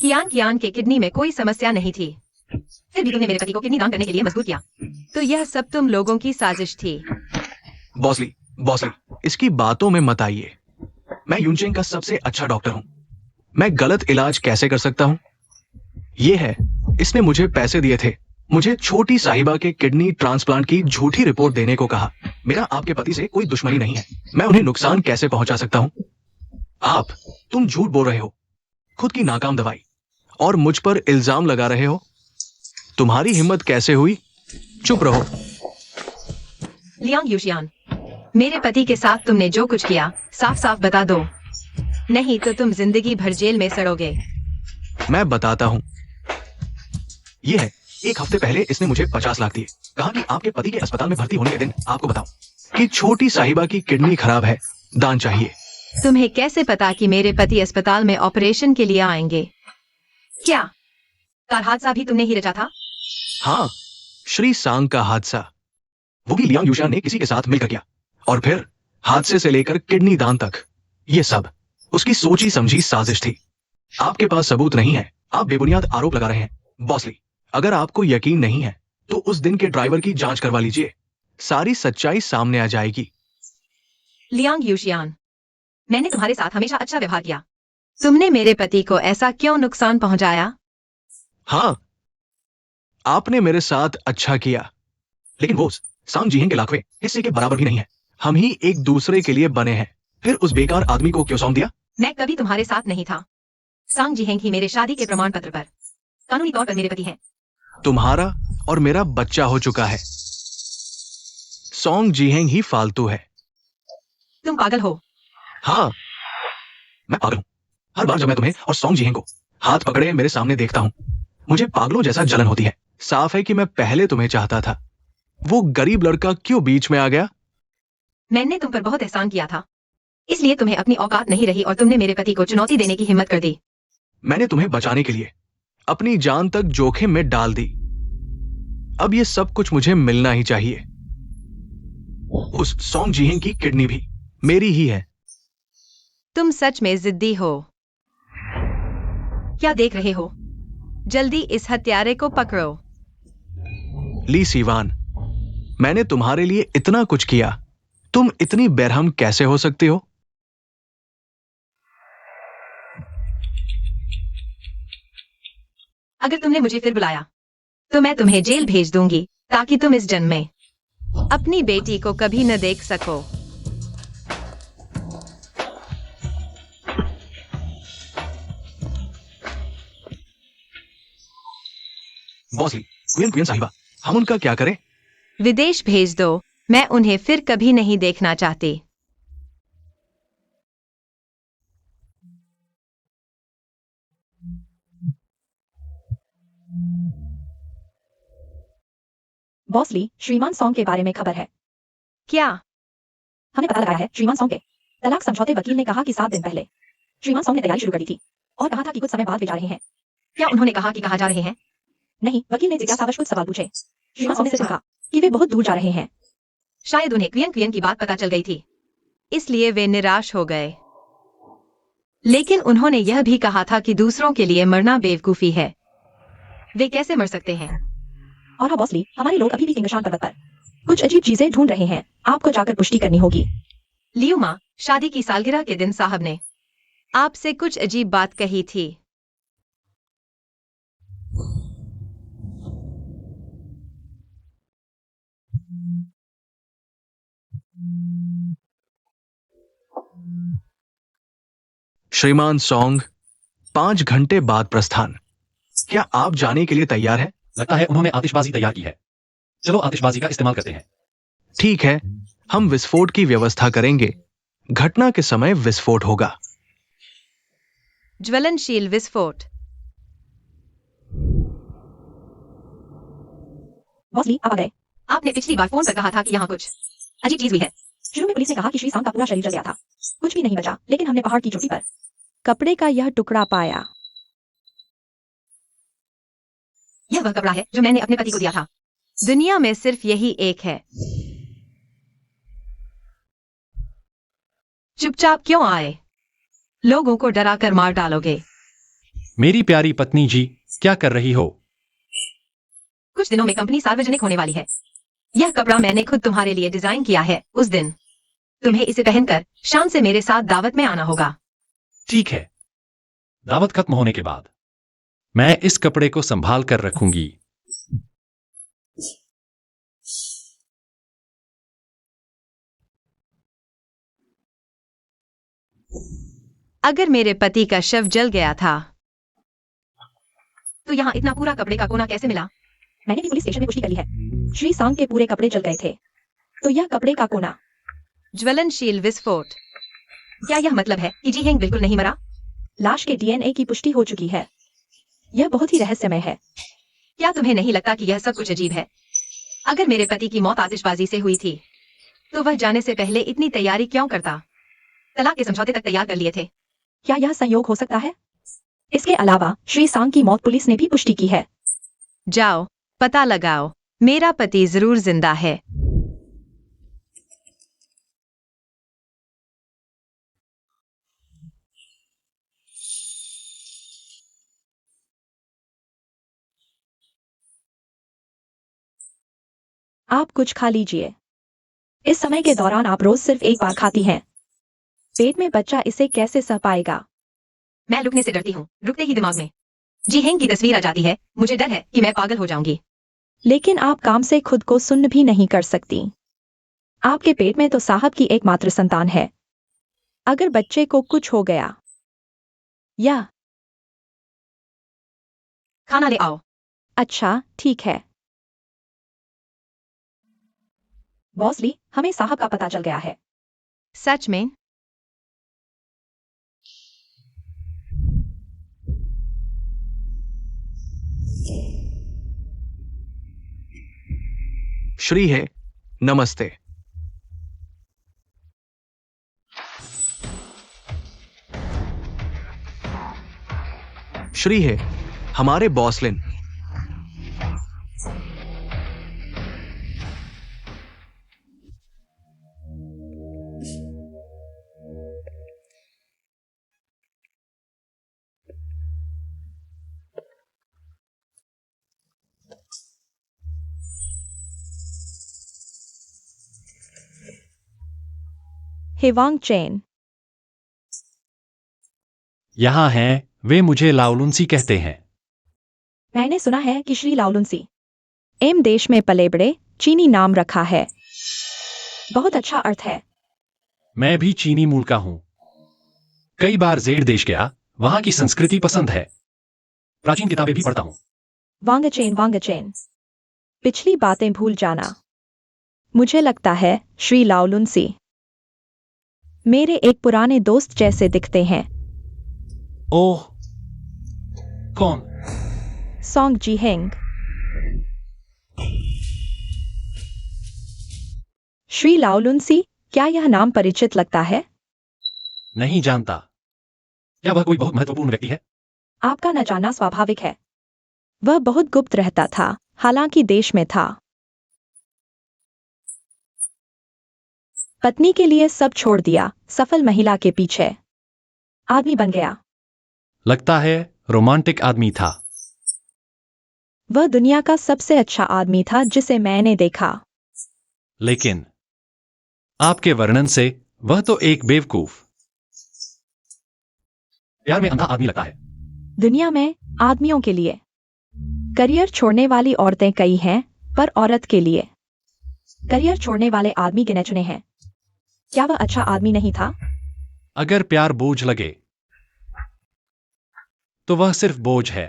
कियान के किडनी में कोई समस्या नहीं थी, फिर भी तुमने मेरे पति को किडनी दान करने के लिए मजबूर किया। तो यह सब तुम लोगों की साजिश थी। बॉसली, इसकी बातों में मत आइए। मैं यूनचेंग का सबसे अच्छा डॉक्टर हूं। मैं गलत इलाज कैसे कर सकता हूं? ये है, इसने मुझे पैसे दिए थे, मुझे छोटी साहिबा के किडनी ट्रांसप्लांट की झूठी रिपोर्ट देने को कहा। मेरा आपके पति से कोई दुश्मनी नहीं है। मैं उन्हें नुकसान कैसे पहुंचा सकता हूं? तुम झूठ बोल रहे हो। खुद की नाकाम दवाई और मुझ पर इल्जाम लगा रहे हो। तुम्हारी हिम्मत कैसे हुई? चुप रहो। लियांग यूशियान, मेरे पति के साथ तुमने जो कुछ किया, साफ साफ बता दो, नहीं तो तुम जिंदगी भर जेल में सड़ोगे। मैं बताता हूं। ये है, 1 हफ्ते पहले इसने मुझे 50 लाख दिए। कहा कि आपके पति के अस्पताल में भर्ती होने के दिन आपको बताऊं कि छोटी साहिबा की किडनी खराब है, दान चाहिए। तुम्हें कैसे पता कि मेरे पति अस्पताल में ऑपरेशन के लिए आएंगे? क्या कार हादसा भी तुमने ही रचा था? हाँ, श्री सांग का हादसा, वो भी लियांग यूशियान ने किसी के साथ मिलकर किया। और फिर हादसे से लेकर किडनी दान तक, ये सब उसकी सोची समझी साजिश थी। आपके पास सबूत नहीं है, आप बेबुनियाद आरोप लगा रहे हैं। बॉसली, अगर आपको यकीन नहीं है तो उस दिन के ड्राइवर की जांच करवा लीजिए, सारी सच्चाई सामने आ जाएगी। लियांग यूशियान, मैंने तुम्हारे साथ हमेशा अच्छा व्यवहार किया। तुमने मेरे पति को ऐसा क्यों नुकसान पहुंचाया? हाँ, आपने मेरे साथ अच्छा किया, लेकिन वो सांग जीहेंग के लाखवें हिस्से के बराबर भी नहीं है। हम ही एक दूसरे के लिए बने हैं। फिर उस बेकार आदमी को क्यों सौंप दिया? मैं कभी तुम्हारे साथ नहीं था। सांग जीहेंग ही मेरे शादी के प्रमाण पत्र पर कानूनी तौर पर मेरे पति हैं। तुम्हारा और मेरा बच्चा हो चुका है। सॉन्ग जीहेंग ही फालतू है। तुम पागल हो। हाँ, मैं पागल हूं। हर बार जब मैं तुम्हें और सॉन्ग जीहेंग को हाथ पकड़े मेरे सामने देखता हूं, मुझे पागलों जैसा जलन होती है। साफ है कि मैं पहले तुम्हें चाहता था। वो गरीब लड़का क्यों बीच में आ गया? मैंने तुम पर बहुत एहसान किया था, इसलिए तुम्हें अपनी औकात नहीं रही और तुमने मेरे पति को चुनौती देने की हिम्मत कर दी। मैंने तुम्हें बचाने के लिए अपनी जान तक जोखिम में डाल दी। अब ये सब कुछ मुझे मिलना ही चाहिए। उस सॉन्ग जीहेंग की किडनी भी मेरी ही है। तुम सच में जिद्दी हो। क्या देख रहे हो? जल्दी इस हत्यारे को पकड़ो। ली सीवान, मैंने तुम्हारे लिए इतना कुछ किया, तुम इतनी बेरहम कैसे हो सकती हो? अगर तुमने मुझे फिर बुलाया तो मैं तुम्हें जेल भेज दूंगी। ताकि तुम इस जन्म में अपनी बेटी को कभी न देख सको। बॉसली, क्वीन साहिबा, हम उनका क्या करें? विदेश भेज दो, मैं उन्हें फिर कभी नहीं देखना चाहती। बॉसली, श्रीमान सॉन्ग के बारे में खबर है। क्या? हमने पता लगाया है श्रीमान सॉन्ग के तलाक समझौते वकील ने कहा कि 7 दिन पहले श्रीमान सॉन्ग ने तैयारी शुरू कर दी थी और कहा था कि कुछ समय बाद वे जा रहे हैं। क्या उन्होंने कहा कि कहाँ जा रहे हैं? नहीं, वकील ने जिज्ञासावश कुछ सवाल पूछे। श्रीमान सॉन्ग ने सिर्फ कहा कि वे बहुत दूर जा रहे हैं। शायद उन्हें क्वियन की बात पता चल गई थी, इसलिए वे निराश हो गए। लेकिन उन्होंने यह भी कहा था कि दूसरों के लिए मरना बेवकूफी है। वे कैसे मर सकते हैं? और हाँ बॉसली, हमारे लोग अभी भी किंगशान पर्वत पर कुछ अजीब चीजें ढूंढ रहे हैं। आपको जाकर पुष्टि करनी होगी। लियुमा, शादी की सालगिरह के दिन साहब ने आपसे कुछ अजीब बात कही थी। श्रीमान सॉन्ग, 5 घंटे बाद प्रस्थान। क्या आप जाने के लिए तैयार हैं? लगता है उन्होंने आतिशबाजी तैयार की है। चलो आतिशबाजी का इस्तेमाल करते हैं। ठीक है, हम विस्फोट की व्यवस्था करेंगे। घटना के समय विस्फोट होगा। ज्वलनशील विस्फोट। बॉसली, आप आ गए। आपने पिछली बार फोन पर कहा था कि यहाँ कुछ अजीब चीज हुई है। शुरू में पुलिस ने कहा कि श्री सांग का पूरा शरीर जल गया था, कुछ भी नहीं बचा, लेकिन हमने पहाड़ की चोटी पर कपड़े का यह टुकड़ा पाया। यह वह कपड़ा है जो मैंने अपने पति को दिया था। दुनिया में सिर्फ यही एक है। चुपचाप क्यों आए? लोगों को डरा कर मार डालोगे। मेरी प्यारी पत्नी जी, क्या कर रही हो? कुछ दिनों में कंपनी सार्वजनिक होने वाली है। यह कपड़ा मैंने खुद तुम्हारे लिए डिजाइन किया है। उस दिन तुम्हें इसे पहनकर शान से मेरे साथ दावत में आना होगा। ठीक है, दावत खत्म होने के बाद मैं इस कपड़े को संभाल कर रखूंगी। अगर मेरे पति का शव जल गया था तो यहाँ इतना पूरा कपड़े का कोना कैसे मिला? मैंने भी पुलिस स्टेशन में पुष्टि कर ली है। श्री सांग के पूरे कपड़े जल गए थे, तो यह कपड़े का कोना। ज्वलनशील विस्फोट। क्या यह मतलब है कि जी हेंग बिल्कुल नहीं मरा? लाश के डीएनए की पुष्टि हो चुकी है। यह बहुत ही रहस्यमय है। क्या तुम्हें नहीं लगता कि यह सब कुछ अजीब है? अगर मेरे पति की मौत आतिशबाजी से हुई थी तो वह जाने से पहले इतनी तैयारी क्यों करता? तलाक के समझौते तक तैयार कर लिए थे। क्या यह संयोग हो सकता है? इसके अलावा श्री सांग की मौत पुलिस ने भी पुष्टि की है। जाओ, पता लगाओ। मेरा पति जरूर जिंदा है। आप कुछ खा लीजिए। इस समय के दौरान आप रोज सिर्फ एक बार खाती हैं। पेट में बच्चा इसे कैसे सह पाएगा? मैं रुकने से डरती हूँ। रुकते ही दिमाग में जी हेंग की तस्वीर आ जाती है। मुझे डर है कि मैं पागल हो जाऊंगी। लेकिन आप काम से खुद को सुन्न भी नहीं कर सकती। आपके पेट में तो साहब की एकमात्र संतान है। अगर बच्चे को कुछ हो गया या खाना ले आओ। अच्छा, ठीक है। बॉसली, हमें साहब का पता चल गया है। सच में? श्री है, नमस्ते। श्री है, हमारे बॉसलिन। हेवांग चेन। यहां हैं, वे मुझे लाउलुनसी कहते हैं। मैंने सुना है कि श्री लाउलुनसी एम देश में पले बड़े चीनी नाम रखा है। बहुत अच्छा अर्थ है। मैं भी चीनी मूल का हूं। कई बार जेड देश गया, वहां की संस्कृति पसंद है। प्राचीन किताबें भी पढ़ता हूं। वांगचेन। पिछली बातें भूल जाना। मुझे लगता है श्री लाओलुनसी मेरे एक पुराने दोस्त जैसे दिखते हैं। ओह, कौन? सॉन्ग जी हेंग। श्री लाओलुनसी, क्या यह नाम परिचित लगता है? नहीं जानता। क्या वह कोई बहुत महत्वपूर्ण व्यक्ति है? आपका न जानना स्वाभाविक है। वह बहुत गुप्त रहता था, हालांकि देश में था। पत्नी के लिए सब छोड़ दिया, सफल महिला के पीछे आदमी बन गया। लगता है रोमांटिक आदमी था। वह दुनिया का सबसे अच्छा आदमी था जिसे मैंने देखा। लेकिन आपके वर्णन से वह तो एक बेवकूफ। प्यार में अंधा आदमी लगता है। दुनिया में आदमियों के लिए करियर छोड़ने वाली औरतें कई हैं, पर औरत के लिए करियर छोड़ने वाले आदमी गिने चुने हैं। क्या वह अच्छा आदमी नहीं था? अगर प्यार बोझ लगे तो वह सिर्फ बोझ है।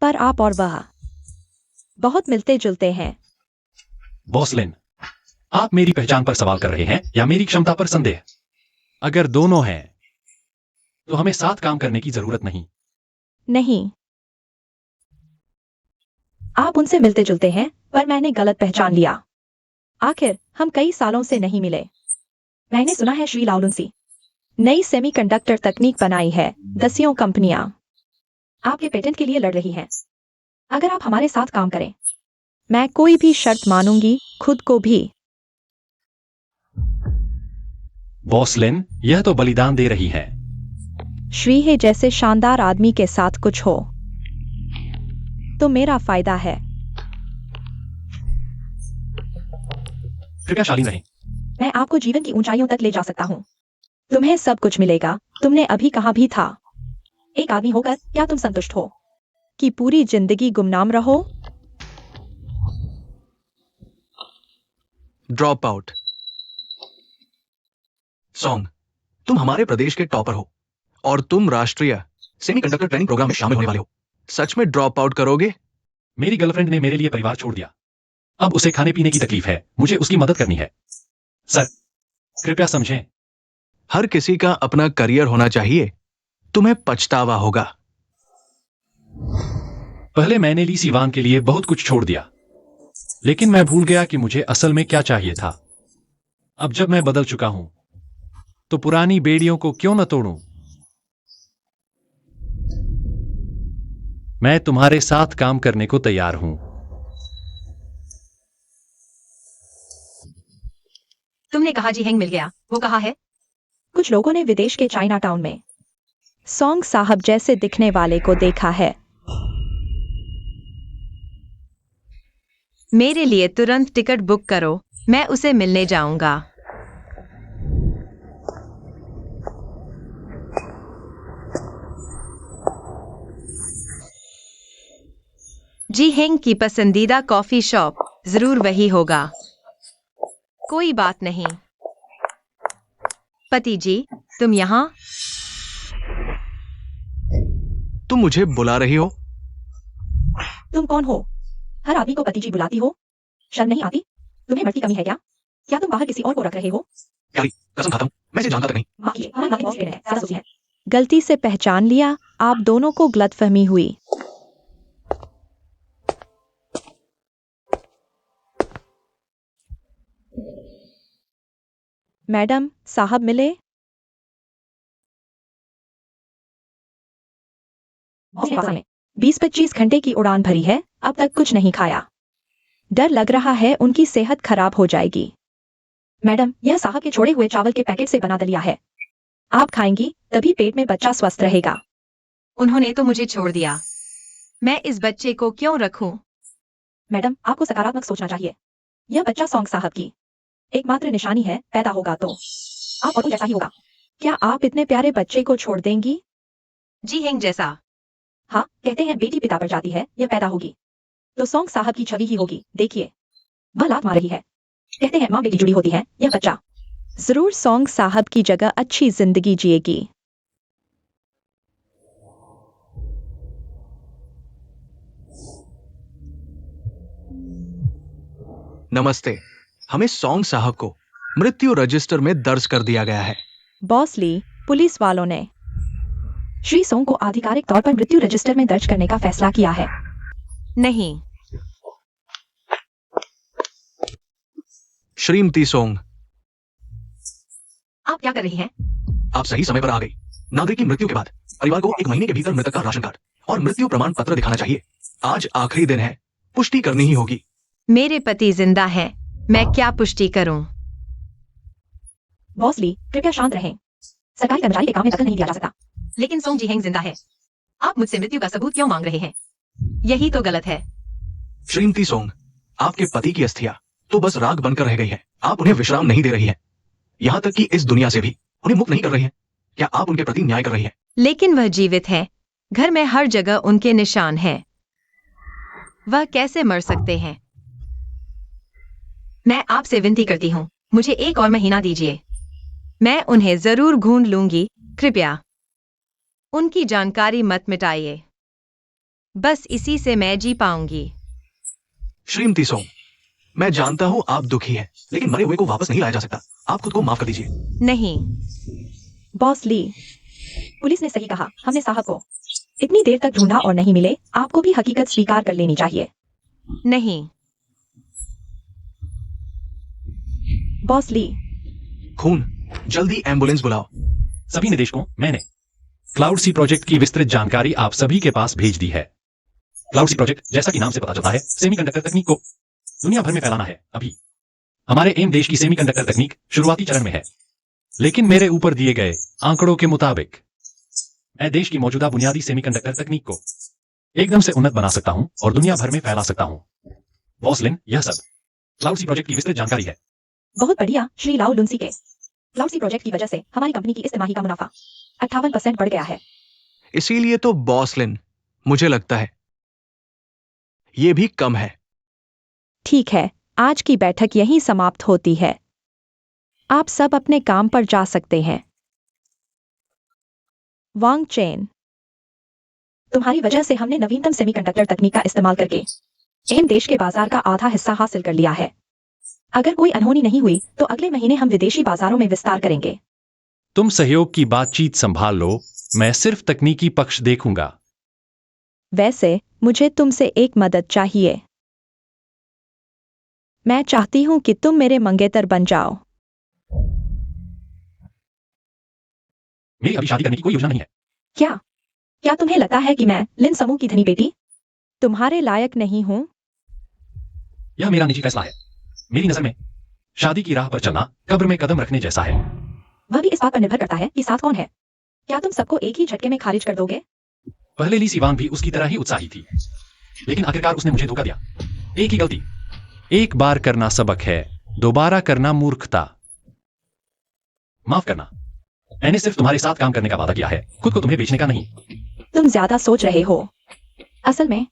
पर आप और वह बहुत मिलते जुलते हैं। बॉसलिन, आप मेरी पहचान पर सवाल कर रहे हैं या मेरी क्षमता पर संदेह? अगर दोनों हैं तो हमें साथ काम करने की जरूरत नहीं। नहीं, आप उनसे मिलते जुलते हैं, पर मैंने गलत पहचान लिया। आखिर हम कई सालों से नहीं मिले। मैंने सुना है श्री लाओलुनसी नई सेमीकंडक्टर तकनीक बनाई है। 10 कंपनियां आपके पेटेंट के लिए लड़ रही हैं। अगर आप हमारे साथ काम करें, मैं कोई भी शर्त मानूंगी, खुद को भी। बॉसलिन, यह तो बलिदान दे रही है। श्री है जैसे शानदार आदमी के साथ कुछ हो तो मेरा फायदा है। कृपया शालीन रहें। मैं आपको जीवन की ऊंचाइयों तक ले जा सकता हूं। तुम्हें सब कुछ मिलेगा। तुमने अभी कहा भी था। एक आदमी होकर क्या तुम संतुष्ट हो कि पूरी जिंदगी गुमनाम रहो? Drop out. सॉन्ग, तुम हमारे प्रदेश के टॉपर हो और तुम राष्ट्रीय सेमीकंडक्टर ट्रेनिंग प्रोग्राम में शामिल होने वाले हो। सच में ड्रॉप आउट करोगे? मेरी गर्लफ्रेंड ने मेरे लिए परिवार छोड़ दिया। अब उसे खाने पीने की तकलीफ है। मुझे उसकी मदद करनी है। सर, कृपया समझें। हर किसी का अपना करियर होना चाहिए। तुम्हें पछतावा होगा। पहले मैंने ली सिवान के लिए बहुत कुछ छोड़ दिया, लेकिन मैं भूल गया कि मुझे असल में क्या चाहिए था। अब जब मैं बदल चुका हूं तो पुरानी बेड़ियों को क्यों न तोड़ूं? मैं तुम्हारे साथ काम करने को तैयार हूं। तुमने कहा जी हेंग मिल गया, वो कहा है? कुछ लोगों ने विदेश के चाइना टाउन में सॉन्ग साहब जैसे दिखने वाले को देखा है। मेरे लिए तुरंत टिकट बुक करो, मैं उसे मिलने जाऊंगा। जी हेंग की पसंदीदा कॉफी शॉप जरूर वही होगा। कोई बात नहीं। पति जी, तुम यहाँ? तुम मुझे बुला रही हो? तुम कौन हो? हर आदमी को पति जी बुलाती हो? शर्म नहीं आती? तुम्हें मर्द की कमी है क्या? क्या तुम बाहर किसी और को रख रहे हो? यारी, कसम खाता हूं, मैं इसे जानता तक नहीं। माफ कीजिए, हमारी बहुत है, ज्यादा सोची है। गलती से पहचान लिया। आप दोनों को गलतफहमी हुई। मैडम साहब मिले? 20-25 घंटे की उड़ान भरी है, अब तक कुछ नहीं खाया। डर लग रहा है उनकी सेहत खराब हो जाएगी। मैडम, यह साहब के छोड़े हुए चावल के पैकेट से बना दलिया है। आप खाएंगी तभी पेट में बच्चा स्वस्थ रहेगा। उन्होंने तो मुझे छोड़ दिया। मैं इस बच्चे को क्यों रखूं? मैडम, आपको सकारात्मक सोचना चाहिए। यह बच्चा सॉन्ग साहब की एकमात्र निशानी है। पैदा होगा तो आप और जैसा ही होगा। क्या आप इतने प्यारे बच्चे को छोड़ देंगी? जी हेंग जैसा। हाँ, कहते हैं बेटी पिता पर जाती है, यह पैदा होगी। तो सोंग साहब की छवि ही होगी, देखिए वह लात मार रही है। कहते हैं माँ बेटी जुड़ी होती है, यह बच्चा जरूर सोंग साहब की जगह अच्छी जिंदगी जिएगी। नमस्ते। हमें सॉन्ग साहब को मृत्यु रजिस्टर में दर्ज कर दिया गया है। बॉस ली, पुलिस वालों ने श्री सोंग को आधिकारिक तौर पर मृत्यु रजिस्टर में दर्ज करने का फैसला किया है। नहीं। श्रीमती सोंग, आप क्या कर रही हैं? आप सही समय पर आ गई। नागरिक की मृत्यु के बाद परिवार को 1 महीने के भीतर मृतक का राशन कार्ड और मृत्यु प्रमाण पत्र दिखाना चाहिए। आज आखिरी दिन है, पुष्टि करनी ही होगी। मेरे पति जिंदा हैं, मैं क्या पुष्टि करूं? बॉस ली, कृपया शांत रहें। सरकारी कर्मचारी के काम में दखल नहीं दिया जा सकता। लेकिन सोंग जी हेंग जिंदा है। आप मुझसे मृत्यु का सबूत क्यों मांग रहे हैं? यही तो गलत है। श्रीमती सोंग, आपके पति की अस्थियां तो बस राख बनकर रह गई है। आप उन्हें विश्राम नहीं दे रही हैं। यहाँ तक कि इस दुनिया से भी उन्हें मुक्त नहीं कर रही हैं। क्या आप उनके प्रति न्याय कर रही हैं? लेकिन वह जीवित है। घर में हर जगह उनके निशान हैं। वह कैसे मर सकते हैं? मैं आपसे विनती करती हूँ, मुझे 1 और महीना दीजिए। मैं उन्हें जरूर ढूंढ लूंगी। कृपया उनकी जानकारी मत मिटाइए। बस इसी से मैं जी पाऊंगी। श्रीमती सोंग, मैं जानता हूँ आप दुखी हैं, लेकिन मरे हुए को वापस नहीं लाया जा सकता। आप खुद को माफ कर दीजिए। नहीं। बॉस ली, पुलिस ने सही कहा। हमने साहब को इतनी देर तक ढूंढा और नहीं मिले। आपको भी हकीकत स्वीकार कर लेनी चाहिए। नहीं। बॉस ली, खून, जल्दी एम्बुलेंस बुलाओ। सभी निदेशकों, मैंने क्लाउड सी प्रोजेक्ट की विस्तृत जानकारी आप सभी के पास भेज दी है। क्लाउड सी प्रोजेक्ट, जैसा कि नाम से पता चलता है, सेमीकंडक्टर तकनीक को दुनिया भर में फैलाना है। अभी हमारे एम देश की सेमीकंडक्टर तकनीक शुरुआती चरण में है, लेकिन मेरे ऊपर दिए गए आंकड़ों के मुताबिक मैं देश की मौजूदा बुनियादी सेमीकंडक्टर तकनीक को एकदम से उन्नत बना सकता हूं और दुनिया भर में फैला सकता हूं। बॉस लिन, यह सब क्लाउड सी प्रोजेक्ट की विस्तृत जानकारी है। बहुत बढ़िया श्री लाओ लुंसी के। क्लाउड सी प्रोजेक्ट की वजह से हमारी कंपनी की इस तिमाही का मुनाफा 58% बढ़ गया है। इसीलिए तो बॉसलिन, मुझे लगता है ये भी कम है। ठीक है, आज की बैठक यहीं समाप्त होती है। आप सब अपने काम पर जा सकते हैं। वांग चेन, तुम्हारी वजह से हमने नवीनतम सेमीकंडक्टर तकनीक का इस्तेमाल करके एम देश के बाजार का आधा हिस्सा हासिल कर लिया है। अगर कोई अनहोनी नहीं हुई तो अगले महीने हम विदेशी बाजारों में विस्तार करेंगे। तुम सहयोग की बातचीत संभाल लो, मैं सिर्फ तकनीकी पक्ष देखूंगा। वैसे मुझे तुमसे एक मदद चाहिए। मैं चाहती हूं कि तुम मेरे मंगेतर बन जाओ। मेरी अभी शादी करने की कोई योजना नहीं है। क्या तुम्हें लगता है कि मैं लिन समूह की धनी बेटी तुम्हारे लायक नहीं हूं? यह मेरा निजी फैसला है। मेरी नजर में शादी की राह पर चलना कब्र में कदम रखने जैसा है। वह भी इस बात पर निर्भर करता है कि साथ कौन है। क्या तुम सबको एक ही झटके में खारिज कर दोगे? पहले ली सिवांग भी उसकी तरह ही उत्साही थी, लेकिन आखिरकार उसने मुझे धोखा दिया। एक ही गलती एक बार करना सबक है, दोबारा करना मूर्खता। माफ करना, मैंने सिर्फ तुम्हारे साथ काम करने का वादा किया है, खुद को तुम्हें बेचने का नहीं। तुम ज्यादा सोच रहे हो। असल में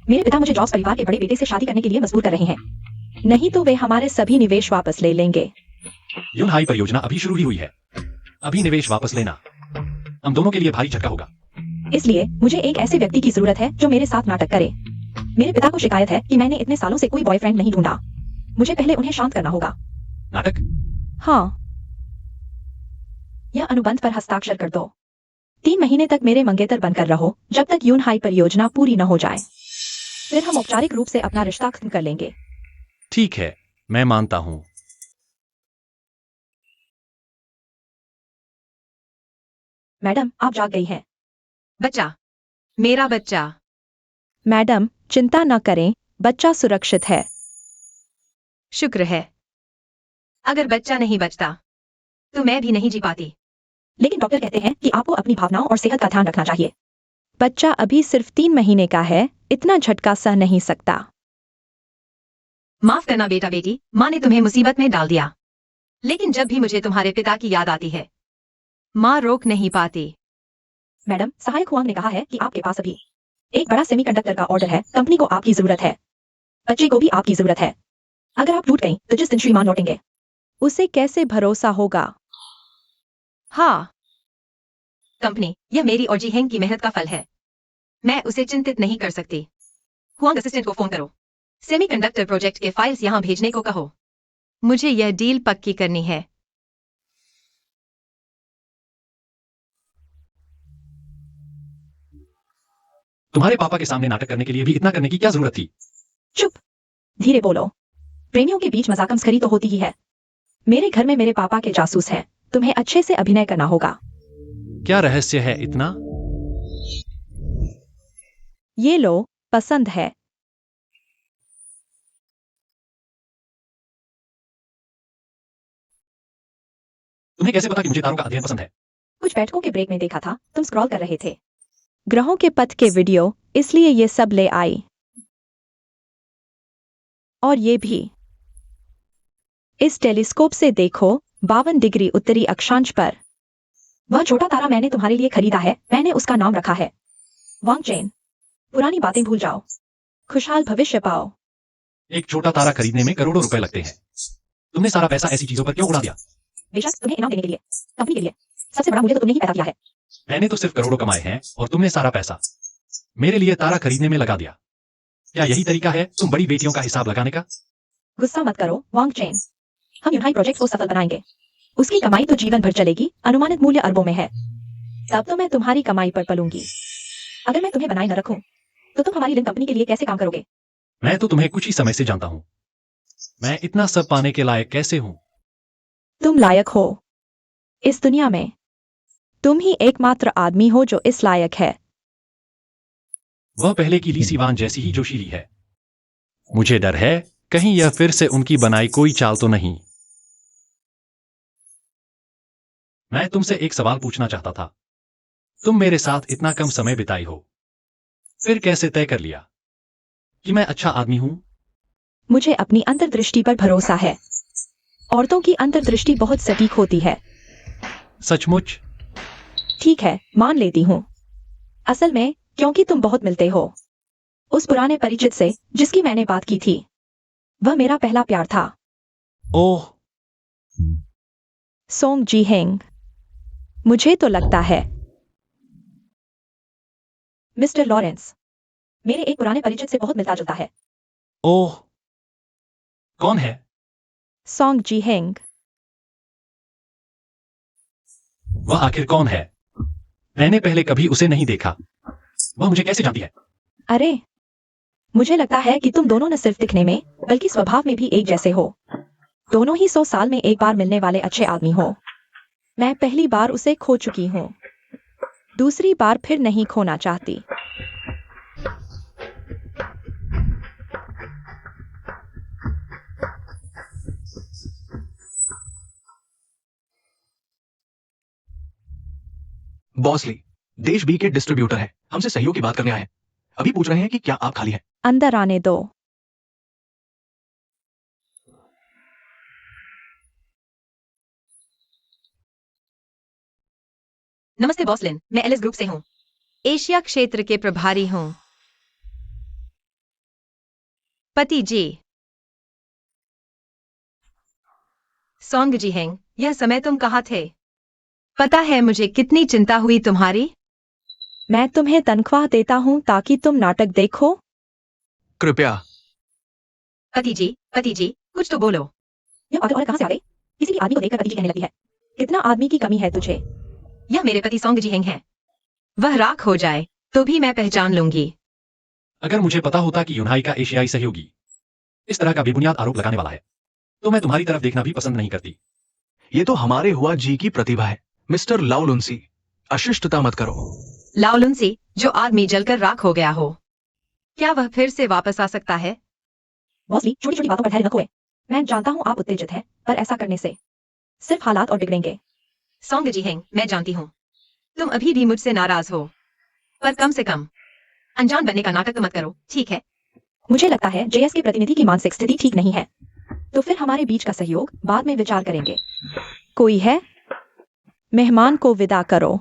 मेरे पिता मुझे जॉब्स परिवार के बड़े बेटे से शादी करने के लिए मजबूर कर रहे हैं, नहीं तो वे हमारे सभी निवेश वापस ले लेंगे। यूनहाई परियोजना अभी शुरू ही हुई है। अभी निवेश वापस लेना हम दोनों के लिए भारी झटका होगा। इसलिए मुझे एक ऐसे व्यक्ति की जरूरत है जो मेरे साथ नाटक करे। मेरे पिता को शिकायत है कि मैंने इतने सालों से कोई बॉयफ्रेंड नहीं ढूंढा। मुझे पहले उन्हें शांत करना होगा। नाटक? हाँ, यह अनुबंध पर हस्ताक्षर कर दो। 3 महीने तक मेरे मंगेतर बनकर रहो, जब तक यूनहाई परियोजना पूरी न हो जाए। फिर हम औपचारिक रूप से अपना रिश्ता खत्म कर लेंगे। ठीक है, मैं मानता हूं। मैडम, आप जाग गई हैं। बच्चा, मेरा बच्चा। मैडम, चिंता न करें, बच्चा सुरक्षित है। शुक्र है। अगर बच्चा नहीं बचता तो मैं भी नहीं जी पाती। लेकिन डॉक्टर कहते हैं कि आपको अपनी भावनाओं और सेहत का ध्यान रखना चाहिए। बच्चा अभी सिर्फ 3 महीने का है, इतना झटका सह नहीं सकता। माफ करना बेटा बेटी, माँ ने तुम्हें मुसीबत में डाल दिया। लेकिन जब भी मुझे तुम्हारे पिता की याद आती है, माँ रोक नहीं पाती। मैडम, सहायक हुआंग ने कहा है कि आपके पास अभी एक बड़ा सेमीकंडक्टर का ऑर्डर है, कंपनी को आपकी जरूरत है, बच्चे को भी आपकी जरूरत है। अगर आप टूट गई तो जिस दिन श्रीमान लौटेंगे उसे कैसे भरोसा होगा? हाँ, कंपनी, यह मेरी और जी हेंग की मेहनत का फल है। मैं उसे चिंतित नहीं कर सकती। हुआंग असिस्टेंट को फोन करो। सेमीकंडक्टर प्रोजेक्ट के फाइल्स यहां भेजने को कहो। मुझे यह डील पक्की करनी है। तुम्हारे पापा के सामने नाटक करने के लिए भी इतना करने की क्या जरूरत थी? चुप, धीरे बोलो। प्रेमियों के बीच मजाकमस्करी तो होती ही है। मेरे घर में मेरे पापा के जासूस हैं, तुम्हें अच्छे से अभिनय करना होगा। क्या रहस्य है इतना? ये लो, पसंद है। तुम्हें कैसे पता कि मुझे तारों का अध्ययन पसंद है? कुछ बैठकों के ब्रेक में देखा था, तुम स्क्रॉल कर रहे थे। ग्रहों के पथ के वीडियो, इसलिए ये सब ले आई। और ये भी। इस टेलीस्कोप से देखो, 52 डिग्री उत्तरी अक्षांश पर। वह छोटा तारा मैंने तुम्हारे लिए खरीदा है, मैंने उसका नाम रखा है वांग चेन। पुरानी बातें भूल जाओ, खुशहाल भविष्य पाओ। एक छोटा तारा खरीदने में करोड़ों रुपए लगते हैं। तुमने सारा पैसा ऐसी चीजों पर क्यों उड़ा दिया? बेशक तुम्हें इनाम देने के लिए, कंपनी के लिए। सबसे बड़ा मूल्य तो तुमने ही पैदा किया है। मैंने तो सिर्फ करोड़ों कमाए हैं और तुमने सारा पैसा मेरे लिए तारा खरीदने में लगा दिया। क्या यही तरीका है तुम बड़ी बेटियों का हिसाब लगाने का? गुस्सा मत करो वांग चेन, हम यूनाई प्रोजेक्ट को सफल बनाएंगे। उसकी कमाई तो जीवन भर चलेगी, अनुमानित मूल्य अरबों में है। तब तो मैं तुम्हारी कमाई पर पलूंगी। अगर मैं तुम्हें बनाए न रखूं, तो तुम हमारी लिंक कंपनी के लिए कैसे काम करोगे? मैं तो तुम्हें कुछ ही समय से जानता हूं। मैं इतना सब पाने के लायक कैसे हूं? तुम लायक हो। इस दुनिया में तुम ही एकमात्र आदमी हो जो इस लायक है। वह पहले की ली सिवान जैसी ही जोशीली है। मुझे डर है कहीं यह फिर से उनकी बनाई कोई चाल तो नहीं। मैं तुमसे एक सवाल पूछना चाहता था। तुम मेरे साथ इतना कम समय बिताई हो, फिर कैसे तय कर लिया कि मैं अच्छा आदमी हूं? मुझे अपनी अंतर्दृष्टि पर भरोसा है। औरतों की अंतर्दृष्टि बहुत सटीक होती है। सचमुच? ठीक है, मान लेती हूँ। असल में क्योंकि तुम बहुत मिलते हो उस पुराने परिचित से जिसकी मैंने बात की थी। वह मेरा पहला प्यार था। ओह, सोंग जी हेंग। मुझे तो लगता है मिस्टर लॉरेंस मेरे एक पुराने परिचित से बहुत मिलता जुलता है। ओह, कौन है? सोंग जी हेंग। वह आखिर कौन है? मैंने पहले कभी उसे नहीं देखा। वह मुझे कैसे जानती है? अरे, मुझे लगता है कि तुम दोनों न सिर्फ दिखने में बल्कि स्वभाव में भी एक जैसे हो। दोनों ही 100 साल में एक बार मिलने वाले अच्छे आदमी हो। मैं पहली बार उसे खो चुकी हूँ, दूसरी बार फिर नहीं खोना चाहती। बॉसली, देश बी के डिस्ट्रीब्यूटर है, हमसे सहयोग की बात करने आए हैं। अभी पूछ रहे हैं कि क्या आप खाली हैं? अंदर आने दो। नमस्ते बॉसलिन, मैं एलिस ग्रुप से हूँ। एशिया क्षेत्र के प्रभारी हूँ। पति जी। सोंग जी हेंग, यह समय तुम कहाँ थे? पता है मुझे कितनी चिंता हुई तुम्हारी। मैं तुम्हें तनख्वाह देता हूँ ताकि तुम नाटक देखो। कृपया। पति जी, कुछ तो बोलो। यह पागल औरत कहाँ से आ गई? किसी भी आदमी को देखकर पति जी कहने लगती है। कितना आदमी की कमी है तुझे? यह मेरे पति सोंग जी हेंग है। वह राख हो जाए तो भी मैं पहचान लूंगी। अगर मुझे पता होता कि यूनाई का एशियाई सहयोगी इस तरह का बेबुनियाद आरोप लगाने वाला है, तो मैं तुम्हारी तरफ देखना भी पसंद नहीं करती। ये तो हमारे हुआ जी की प्रतिभा है। मिस्टर लाउलुनसी, अशिष्टता मत करो। लाओलुनसी, जो आदमी जलकर राख हो गया हो, क्या वह फिर से वापस आ सकता है? बॉसली, छोटी छोटी बातों पर धैर्य न खोए। मैं जानता हूँ आप उत्तेजित हैं, पर ऐसा करने से सिर्फ हालात और बिगड़ेंगे। सोंग जी हेंग, मैं जानती हूँ तुम अभी भी मुझसे नाराज हो, पर कम से कम अनजान बनने का नाटक तो मत करो, ठीक है? मुझे लगता है जेएस के प्रतिनिधि की मानसिक स्थिति ठीक नहीं है, तो फिर हमारे बीच का सहयोग बाद में विचार करेंगे। कोई है? मेहमान को विदा करो।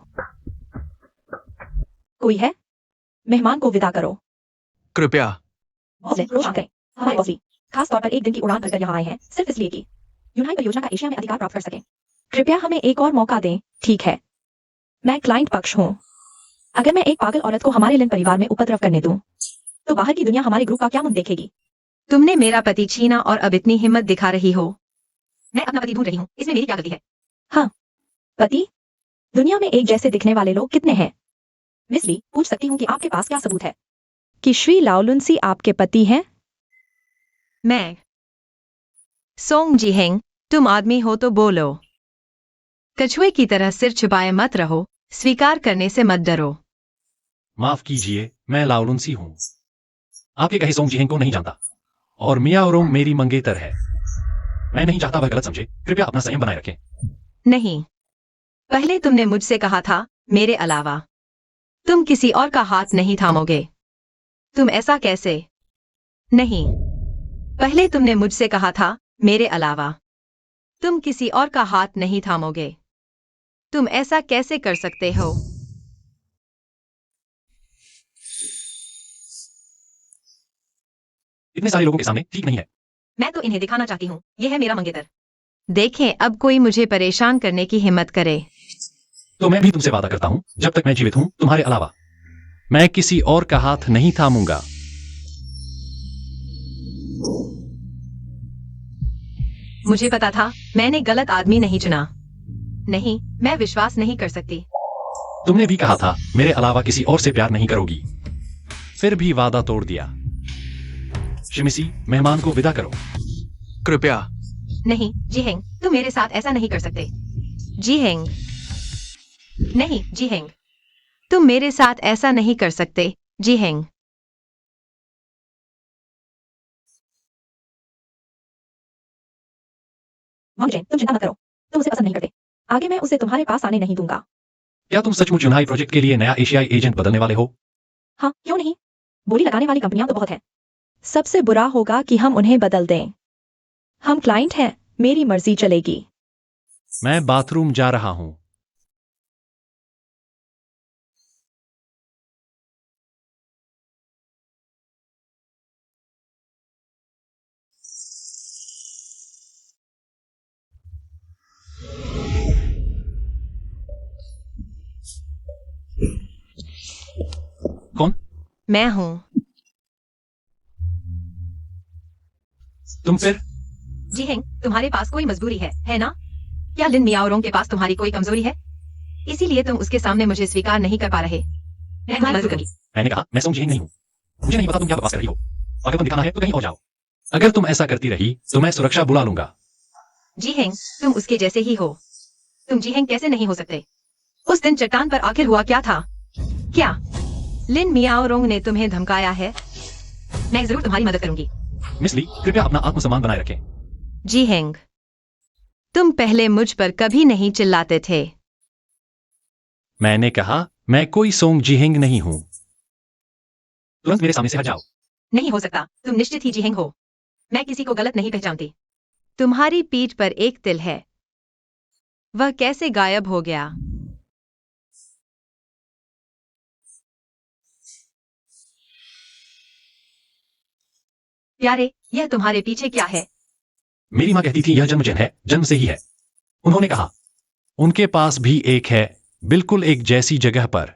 कोई है? मेहमान को विदा करो। कृपया। बॉस रोज आते हैं हमारे बॉस भी खास तौर पर एक दिन की उड़ान भरकर यहाँ आए हैं सिर्फ इसलिए कि यूनाई परियोजना का एशिया में अधिकार प्राप्त कर सकें। कृपया हमें एक और मौका दें। ठीक है, मैं क्लाइंट पक्ष हूँ। अगर मैं एक पागल औरत को हमारे लिन परिवार में उपद्रव करने दूं, तो बाहर की दुनिया हमारे ग्रुप का क्या मुंह देखेगी? तुमने मेरा पति छीना और अब इतनी हिम्मत दिखा रही हो। मैं अपना पति ढूंढ रही हूँ, इसमें मेरी क्या गलती है? पति? दुनिया में एक जैसे दिखने वाले लोग कितने हैं? मिसली, पूछ सकती हूँ कि आपके पास क्या सबूत है कि श्री लाओलुनसी आपके पति हैं? मैं सोंग जिहेंग, तुम आदमी हो तो बोलो। कछुए की तरह सिर छुपाए मत रहो, स्वीकार करने से मत डरो। माफ कीजिए, मैं लाओलुनसी हूँ। आपके कहे सोंग जिहेंग को नहीं जानता, और मियाओरोंग मेरी मंगेतर है। मैं नहीं चाहता वह गलत समझे। कृपया अपना संयम बनाए रखें। नहीं, पहले तुमने मुझसे कहा था मेरे अलावा तुम किसी और का हाथ नहीं थामोगे। तुम ऐसा कैसे? नहीं, पहले तुमने मुझसे कहा था मेरे अलावा तुम किसी और का हाथ नहीं थामोगे। तुम ऐसा कैसे कर सकते हो? इतने सारे लोगों के सामने ठीक नहीं है। मैं तो इन्हें दिखाना चाहती हूँ, यह है मेरा मंगेतर। देखें अब कोई मुझे परेशान करने की हिम्मत करे। तो मैं भी तुमसे वादा करता हूँ, जब तक मैं जीवित हूँ तुम्हारे अलावा मैं किसी और का हाथ नहीं थामूंगा। मुझे पता था, मैंने गलत आदमी नहीं चुना। नहीं, मैं विश्वास नहीं कर सकती। तुमने भी कहा था मेरे अलावा किसी और से प्यार नहीं करोगी, फिर भी वादा तोड़ दिया। शिमिसी, मेहमान को विदा करो। कृपया। नहीं, जीहेंग, तुम मेरे साथ ऐसा नहीं कर सकते। जीहेंग, नहीं, जीहेंग, तुम मेरे साथ ऐसा नहीं कर सकते। जीहेंग, मॉन्गजेन, तुम चिंता मत करो, तुम उसे पसंद नहीं करते। आगे मैं उसे तुम्हारे पास आने नहीं दूंगा। क्या तुम सचमुच यूनाई प्रोजेक्ट के लिए नया एशियाई एजेंट बदलने वाले हो? हाँ, क्यों नहीं? बोली लगाने वाली कंपनियां तो बहुत हैं। सबसे बुरा होगा कि हम उन्हें बदल दें। हम क्लाइंट हैं, मेरी मर्जी चलेगी। मैं बाथरूम जा रहा हूं। कौन? मैं हूं। तुम फिर? जीहेंग, तुम्हारे पास कोई मजबूरी है ना? क्या लिन मियाओरोंग के पास तुम्हारी कोई कमजोरी है? इसीलिए तुम उसके सामने मुझे स्वीकार नहीं कर पा रहे। मैं तुम्हारी मदद करूंगी। मैंने कहा मैं सोंग जिहेंग नहीं हूं। मुझे नहीं पता तुम क्या बकवास कर रही हो। अगर तुम दिखाना है तो कहीं और जाओ। अगर तुम ऐसा करती रही तो मैं सुरक्षा बुला लूंगा। जीहेंग, तुम उसके जैसे ही हो। तुम जीहेंग कैसे नहीं हो सकते? उस दिन चट्टान पर आखिर हुआ क्या था? क्या लिन मियाओरोंग ने तुम्हें धमकाया है? मैं जरूर तुम्हारी मदद करूंगी। मिस ली, कृपया अपना आत्मसम्मान बनाए रखें। जीहेंग, तुम पहले मुझ पर कभी नहीं चिल्लाते थे। मैंने कहा मैं कोई सोंग जिहेंग नहीं हूं। तुरंत मेरे सामने से हट जाओ। नहीं हो सकता, तुम निश्चित ही जीहेंग हो। मैं किसी को गलत नहीं पहचानती। तुम्हारी पीठ पर एक तिल है। वह कैसे गायब हो गया? प्यारे, यह तुम्हारे पीछे क्या है? मेरी मां कहती थी यह जन्मजन है, जन्म से ही है। उन्होंने कहा उनके पास भी एक है, बिल्कुल एक जैसी जगह पर।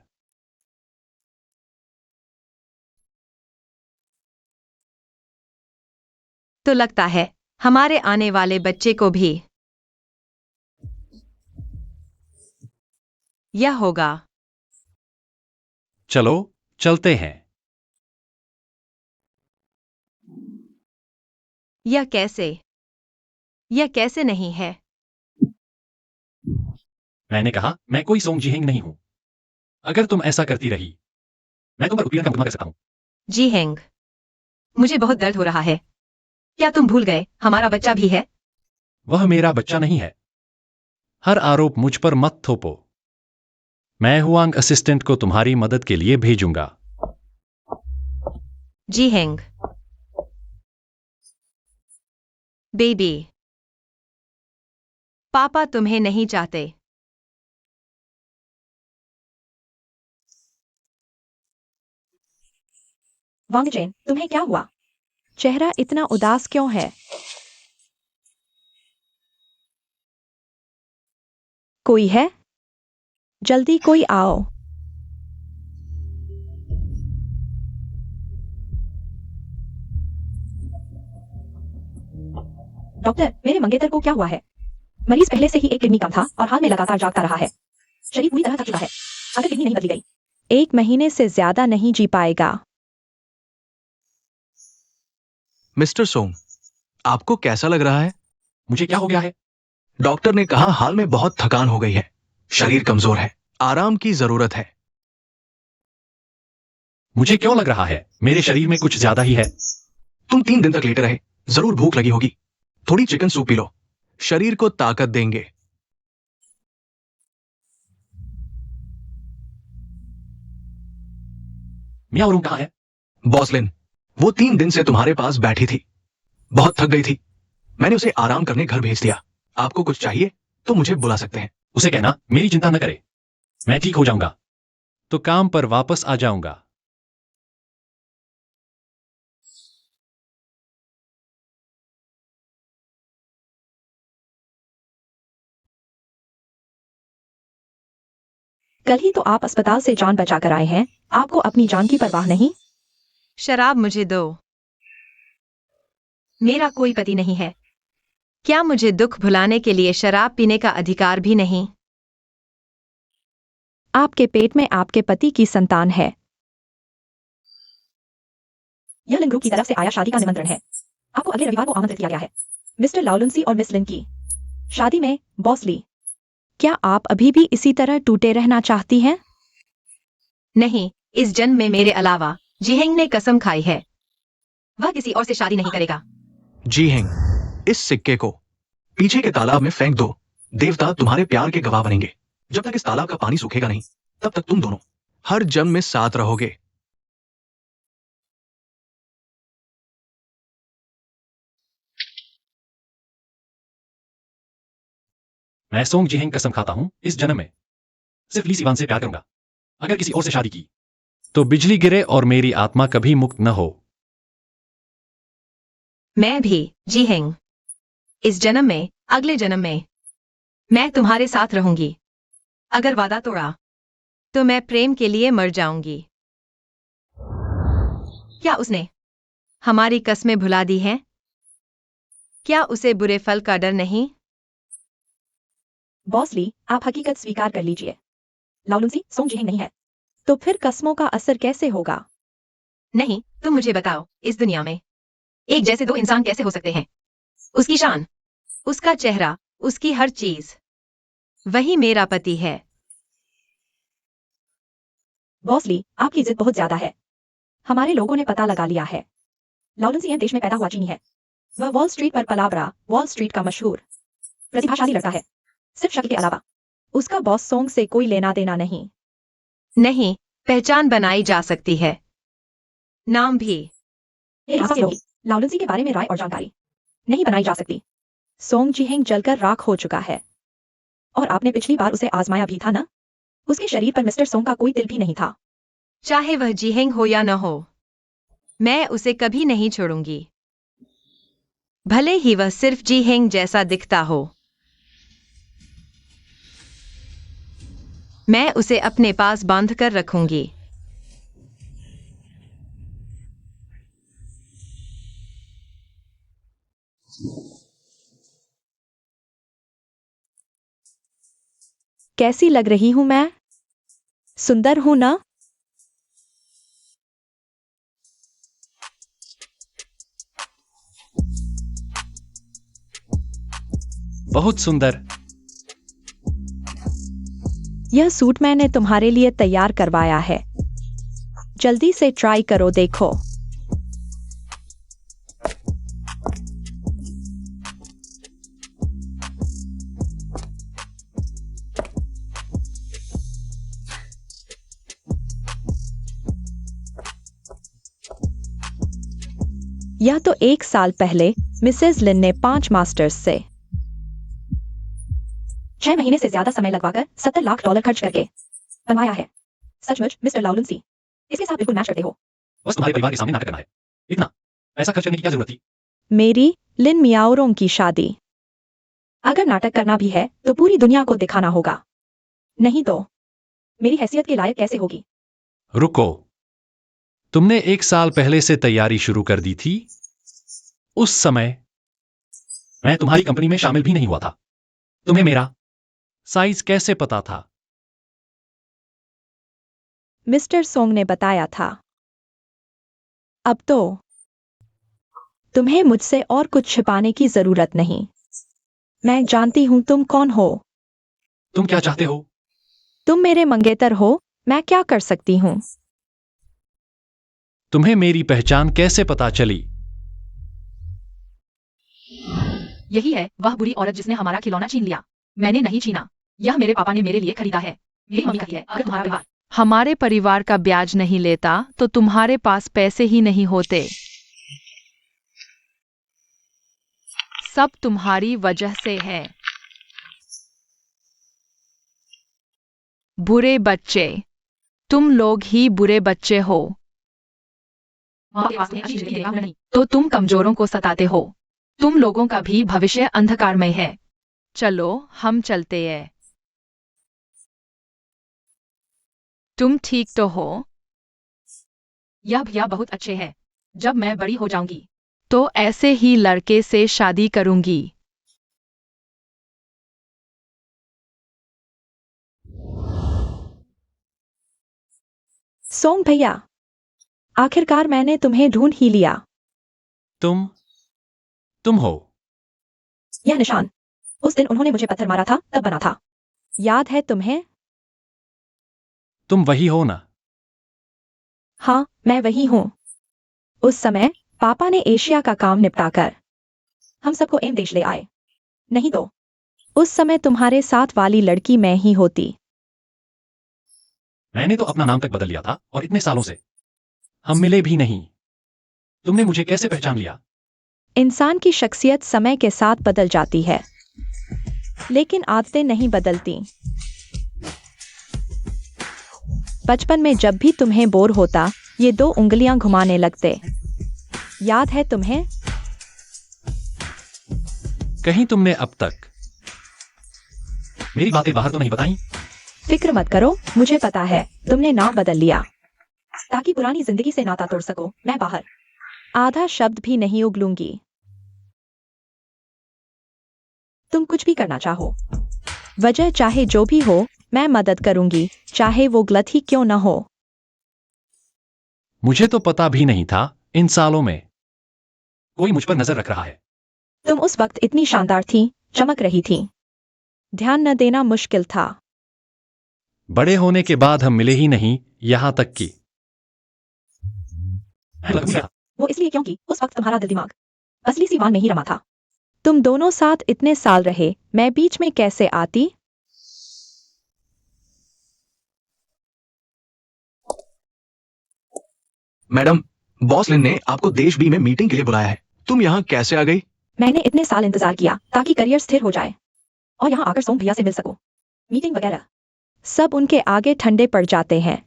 तो लगता है हमारे आने वाले बच्चे को भी यह होगा। चलो चलते हैं। यह कैसे? यह कैसे नहीं है? मैंने कहा मैं कोई सोंग जिहेंग नहीं हूं। अगर तुम ऐसा करती रही मैं तुम पर उत्पीड़न का मुकदमा कर सकता हूं। जीहेंग, मुझे बहुत दर्द हो रहा है। क्या तुम भूल गए हमारा बच्चा भी है? वह मेरा बच्चा नहीं है। हर आरोप मुझ पर मत थोपो। मैं हुआंग असिस्टेंट को तुम्हारी मदद के लिए भेजूंगा। जीहेंग, बेबी, पापा तुम्हें नहीं चाहते। वांगचैन, तुम्हें क्या हुआ? चेहरा इतना उदास क्यों है? कोई है? जल्दी कोई आओ। डॉक्टर, मेरे मंगेतर को क्या हुआ है? मरीज पहले से ही एक किडनी कम था और हाल में लगातार जागता रहा है। शरीर पूरी तरह थक चुका है। अगर किडनी नहीं बदली गई 1 महीने से ज्यादा नहीं जी पाएगा। मिस्टर सोंग, आपको कैसा लग रहा है? मुझे क्या हो गया है? डॉक्टर ने कहा हाल में बहुत थकान हो गई है, शरीर कमजोर है, आराम की जरूरत है। मुझे क्यों लग रहा है मेरे शरीर में कुछ ज्यादा ही है? तुम 3 दिन तक लेटे रहे, जरूर भूख लगी होगी। थोड़ी चिकन सूप पी लो, शरीर को ताकत देंगे। मियाओ रूम कहाँ है? बॉसलिन, वो 3 दिन से तुम्हारे पास बैठी थी, बहुत थक गई थी। मैंने उसे आराम करने घर भेज दिया। आपको कुछ चाहिए तो मुझे बुला सकते हैं। उसे कहना मेरी चिंता न करे, मैं ठीक हो जाऊंगा तो काम पर वापस आ जाऊंगा। कल ही तो आप अस्पताल से जान बचा कर आए हैं। आपको अपनी जान की परवाह नहीं? शराब मुझे दो। मेरा कोई पति नहीं है। क्या मुझे दुख भुलाने के लिए शराब पीने का अधिकार भी नहीं? आपके पेट में आपके पति की संतान है। यह लिन ग्रुप की तरफ से आया शादी का निमंत्रण है। आपको अगले रविवार को आमंत्रित किया गया है। मिस्टर लाउलुंसी और मिस लिन की शादी में बॉस ली। क्या आप अभी भी इसी तरह टूटे रहना चाहती हैं? नहीं, इस जन्म में मेरे अलावा जिहेंग ने कसम खाई है, वह किसी और से शादी नहीं करेगा। जी हेंग, इस सिक्के को पीछे के तालाब में फेंक दो। देवता तुम्हारे प्यार के गवाह बनेंगे। जब तक इस तालाब का पानी सूखेगा नहीं, तब तक तुम दोनों हर जन्म में साथ रहोगे। मैं सोंग जिहेंग कसम खाता हूं, इस जन्म में सिर्फ ली सिवान से प्यार करूंगा। अगर किसी और से शादी की तो बिजली गिरे और मेरी आत्मा कभी मुक्त न हो। मैं भी, जिहेंग, इस जन्म में, अगले जन्म में मैं तुम्हारे साथ रहूंगी। अगर वादा तोड़ा तो मैं प्रेम के लिए मर जाऊंगी। क्या उसने हमारी कस्में भुला दी हैं? क्या उसे बुरे फल का डर नहीं? बॉस ली, आप हकीकत स्वीकार कर लीजिए। लाउलुंसी सोंग जिहेंग नहीं है। तो फिर कस्मों का असर कैसे होगा? नहीं, तुम मुझे बताओ, इस दुनिया में एक जैसे दो इंसान कैसे हो सकते हैं? उसकी शान, उसका चेहरा, उसकी हर चीज, वही मेरा पति है। बॉस ली, आपकी जिद बहुत ज्यादा है। हमारे लोगों ने पता लगा लिया है। लाउलुंसी यह देश में पैदा हुआ चीनी है। वह वॉल स्ट्रीट पर पला बड़ा, वॉल स्ट्रीट का मशहूर प्रतिभाशाली लड़का है। सिर्फ शक्ल के अलावा उसका बॉस सोंग से कोई लेना देना नहीं। नहीं, पहचान बनाई जा सकती है, नाम भी। ये रास्ते होगी। लाउलुंसी के बारे में राय और जानकारी नहीं बनाई जा सकती। सोंग जिहेंग जलकर राख हो चुका है। और आपने पिछली बार उसे आजमाया भी था ना? उसके शरीर पर मिस्टर सोंग का कोई तिल भी नहीं था। चाहे वह जिहेंग हो या न हो, मैं उसे कभी नहीं छोड़ूंगी, भले ही वह सिर्फ जिहेंग जैसा दिखता हो। मैं उसे अपने पास बांध कर रखूंगी। कैसी लग रही हूं मैं? सुंदर हूं ना? बहुत सुंदर। यह सूट मैंने तुम्हारे लिए तैयार करवाया है। जल्दी से ट्राई करो, देखो। यह तो 1 साल पहले मिसेज लिन ने 5 मास्टर्स से 6 महीने से ज्यादा समय लगवाकर $70 लाख खर्च करके बनवाया है। सचमुच मिस्टर लाउलुंसी, इसके साथ बिल्कुल मैच करते हो। बस तुम्हारे परिवार के सामने नाटक करना है। इतना पैसा खर्च करने की क्या जरूरत थी? मेरी लिन मियाओरों की शादी। अगर नाटक करना भी है तो पूरी दुनिया को दिखाना होगा, नहीं तो मेरी हैसियत के लायक कैसे होगी? रुको, तुमने 1 साल पहले से तैयारी शुरू कर दी थी? उस समय मैं तुम्हारी कंपनी में शामिल भी नहीं हुआ था। तुम्हें मेरा साइज कैसे पता था? मिस्टर सोंग ने बताया था। अब तो तुम्हें मुझसे और कुछ छिपाने की जरूरत नहीं। मैं जानती हूं तुम कौन हो। तुम क्या चाहते हो? तुम मेरे मंगेतर हो, मैं क्या कर सकती हूँ? तुम्हें मेरी पहचान कैसे पता चली? यही है वह बुरी औरत जिसने हमारा खिलौना छीन लिया। मैंने नहीं छीना, यह मेरे पापा ने मेरे लिए खरीदा है। मेरी मम्मी कहती है अगर तुम्हारा परिवार हमारे परिवार का ब्याज नहीं लेता तो तुम्हारे पास पैसे ही नहीं होते। सब तुम्हारी वजह से है। बुरे बच्चे, तुम लोग ही बुरे बच्चे हो। माँ के पास में अच्छी जिंदगी देखा नहीं। तो तुम कमजोरों को सताते हो। तुम लोगों का भी भविष्य अंधकारमय है। चलो हम चलते हैं। तुम ठीक तो हो? यह भैया बहुत अच्छे हैं। जब मैं बड़ी हो जाऊंगी तो ऐसे ही लड़के से शादी करूंगी। सोंग भैया, आखिरकार मैंने तुम्हें ढूंढ ही लिया। तुम हो? यह निशान उस दिन उन्होंने मुझे पत्थर मारा था तब बना था, याद है तुम्हें? तुम वही हो ना? हाँ, मैं वही हूँ। उस समय पापा ने एशिया का काम निपटाकर हम सबको एम देश ले आए, नहीं तो उस समय तुम्हारे साथ वाली लड़की मैं ही होती। मैंने तो अपना नाम तक बदल लिया था और इतने सालों से हम मिले भी नहीं। तुमने मुझे कैसे पहचान लिया? इंसान की शख्सियत समय के साथ बदल जाती है, लेकिन आदतें नहीं बदलती। बचपन में जब भी तुम्हें बोर होता, ये 2 उंगलियां घुमाने लगते, याद है तुम्हें? कहीं तुमने अब तक मेरी बातें बाहर तो नहीं बताई? फिक्र मत करो, मुझे पता है तुमने नाम बदल लिया ताकि पुरानी जिंदगी से नाता तोड़ सको। मैं बाहर आधा शब्द भी नहीं उगलूंगी। तुम कुछ भी करना चाहो, वजह चाहे जो भी हो, मैं मदद करूंगी, चाहे वो गलत ही क्यों न हो। मुझे तो पता भी नहीं था इन सालों में कोई मुझ पर नजर रख रहा है। तुम उस वक्त इतनी शानदार थी, चमक रही थी। ध्यान न देना मुश्किल था। बड़े होने के बाद हम मिले ही नहीं, यहां तक कि वो इसलिए क्योंकि उस वक्त तुम्हारा दिल दिमाग असली सी वान में ही रमा था। तुम दोनों साथ इतने साल रहे, मैं बीच में कैसे आती? मैडम, बॉस लिन ने आपको देश बी में मीटिंग के लिए बुलाया है। तुम यहाँ कैसे आ गई? मैंने इतने साल इंतजार किया ताकि करियर स्थिर हो जाए और यहाँ आकर सोंग भैया से मिल सको। मीटिंग वगैरह सब उनके आगे ठंडे पड़ जाते हैं।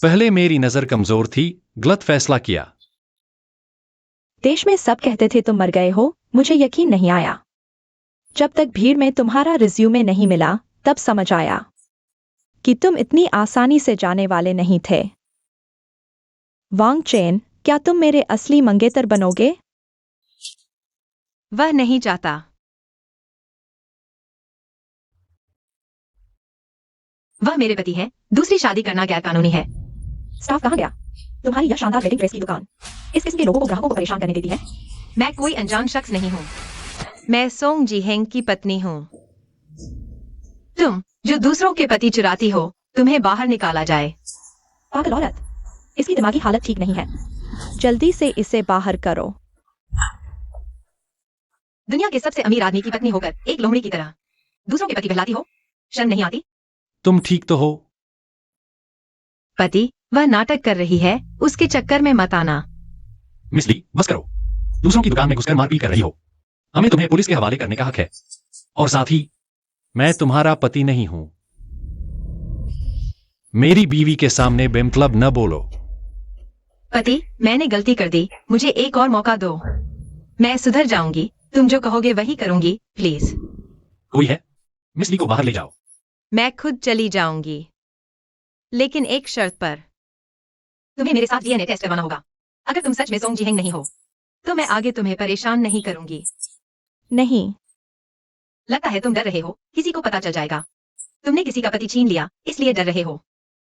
पहले मेरी नजर कमजोर थी, गलत फैसला किया। देश में सब कहते थे तुम मर गए हो, मुझे यकीन नहीं आया। जब तक भीड़ में तुम्हारा रिज्यूमे नहीं मिला, तब समझ आया कि तुम इतनी आसानी से जाने वाले नहीं थे। वांग चेन, क्या तुम मेरे असली मंगेतर बनोगे? वह नहीं चाहता। वह मेरे पति हैं। दूसरी शादी करना गैर कानूनी है। स्टाफ कहाँ गया? तुम्हारी यह शानदार वेडिंग ड्रेस की दुकान इस किस्म के लोगों को ग्राहकों को परेशान करने देती है। मैं कोई अनजान शख्स नहीं हूँ। मैं सोंग जीहेंग की पत्नी हूँ। तुम जो दूसरों के पति चुराती हो, तुम्हें बाहर निकाला जाए। पागल औरत, इसकी दिमागी हालत ठीक नहीं है। जल्दी से इसे बाहर करो। दुनिया के सबसे अमीर आदमी की पत्नी होकर एक लोमड़ी की तरह दूसरों के पति बहलाती हो, शर्म नहीं आती? तुम ठीक तो हो? पति, वह नाटक कर रही है, उसके चक्कर में मत आना। मिस ली, बस करो। दूसरों की दुकान में घुसकर मारपीट कर रही हो। हमें तुम्हें पुलिस के हवाले करने का हक है। और साथ ही मैं तुम्हारा पति नहीं हूं। मेरी बीवी के सामने बेमतलब न बोलो। पति, मैंने गलती कर दी, मुझे एक और मौका दो। मैं सुधर जाऊंगी, तुम जो कहोगे वही करूंगी, प्लीज। कोई है? मिस ली को बाहर ले जाओ। मैं खुद चली जाऊंगी, लेकिन एक शर्त पर। तुम्हें मेरे साथ डीएनए टेस्ट करवाना होगा। अगर तुम सच में सोंग जिहेंग नहीं हो, तो मैं आगे तुम्हें परेशान नहीं करूंगी। नहीं, लगता है तुम डर रहे हो, किसी को पता चल जाएगा। तुमने किसी का पति छीन लिया, इसलिए डर रहे हो।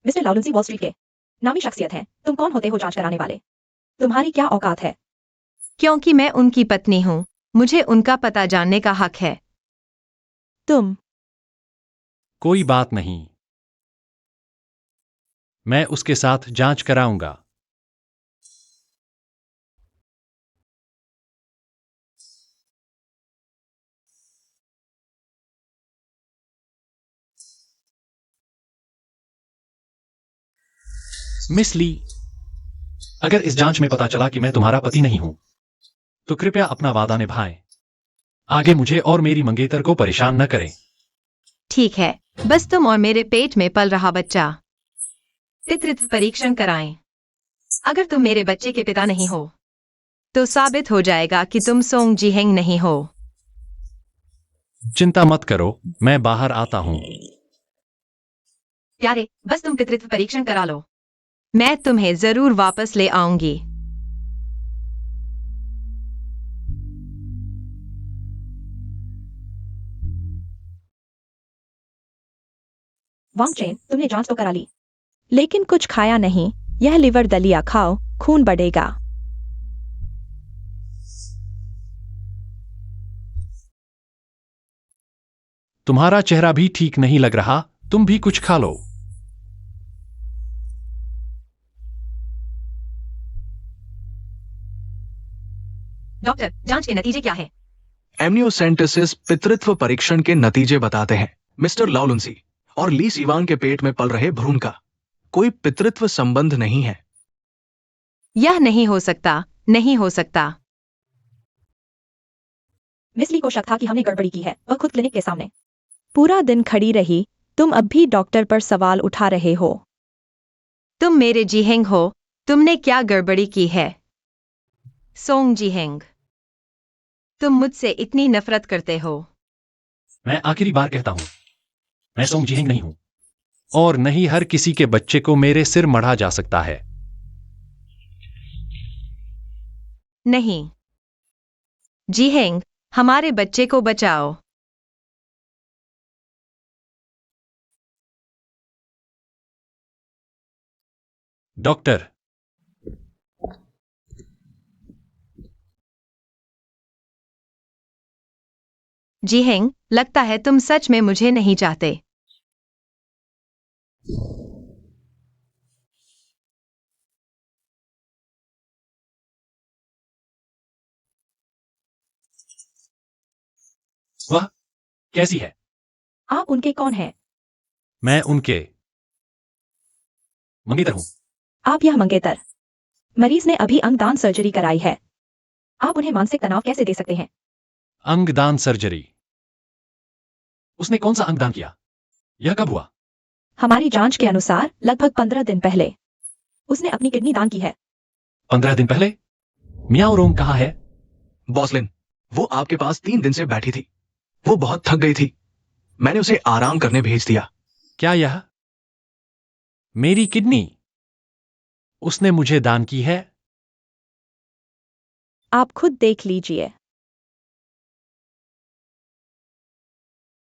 मिस्टर लालुंसी वॉल स्ट्रीट के नामी शख्सियत है। तुम कौन होते हो जांच कराने वाले? तुम्हारी क्या औकात है? क्योंकि मैं उनकी पत्नी हूँ, मुझे उनका पता जानने का हक है। तुम कोई बात नहीं, मैं उसके साथ जांच कराऊंगा। मिस ली, अगर इस जांच में पता चला कि मैं तुम्हारा पति नहीं हूं, तो कृपया अपना वादा निभाएं। आगे मुझे और मेरी मंगेतर को परेशान न करें। ठीक है, बस तुम और मेरे पेट में पल रहा बच्चा। पितृत्व परीक्षण कराएं। अगर तुम मेरे बच्चे के पिता नहीं हो, तो साबित हो जाएगा कि तुम सोंग जिहेंग नहीं हो। चिंता मत करो, मैं बाहर आता हूं। प्यारे, बस तुम पितृत्व परीक्षण करा लो, मैं तुम्हें जरूर वापस ले आऊंगी। वांग चेन, तुमने जांच तो करा ली। लेकिन कुछ खाया नहीं। यह लिवर दलिया खाओ, खून बढ़ेगा। तुम्हारा चेहरा भी ठीक नहीं लग रहा, तुम भी कुछ खा लो। डॉक्टर, जांच के नतीजे क्या है? एमनियोसेंटेसिस पितृत्व परीक्षण के नतीजे बताते हैं मिस्टर लाउलुंसी और ली सीवांग के पेट में पल रहे भ्रूण का कोई पितृत्व संबंध नहीं है। यह नहीं हो सकता, नहीं हो सकता। मिस ली को शक था कि हमने गड़बड़ी की है, वह खुद क्लिनिक के सामने। पूरा दिन खड़ी रही, तुम अब भी डॉक्टर पर सवाल उठा रहे हो। तुम मेरे जिहेंग हो, तुमने क्या गड़बड़ी की है? सोंग जिहेंग, तुम मुझसे इतनी नफरत करते हो। मैं आखिरी बार कहता हूं, मैं सोंग जिहेंग नहीं हूं, और नहीं हर किसी के बच्चे को मेरे सिर मढ़ा जा सकता है। नहीं, जिहेंग, हमारे बच्चे को बचाओ। डॉक्टर, जिहेंग, लगता है तुम सच में मुझे नहीं चाहते। वह कैसी है? आप उनके कौन हैं? मैं उनके मंगेतर हूं। आप यह मंगेतर। मरीज ने अभी अंगदान सर्जरी कराई है। आप उन्हें मानसिक तनाव कैसे दे सकते हैं? अंगदान सर्जरी? उसने कौन सा अंगदान किया? यह कब हुआ? हमारी जांच के अनुसार लगभग 15 दिन पहले उसने अपनी किडनी दान की है। 15 दिन पहले? मियाओ रोंग कहाँ है? बॉसलिन, वो आपके पास 3 दिन से बैठी थी। वो बहुत थक गई थी, मैंने उसे आराम करने भेज दिया। क्या यह मेरी किडनी उसने मुझे दान की है? आप खुद देख लीजिए।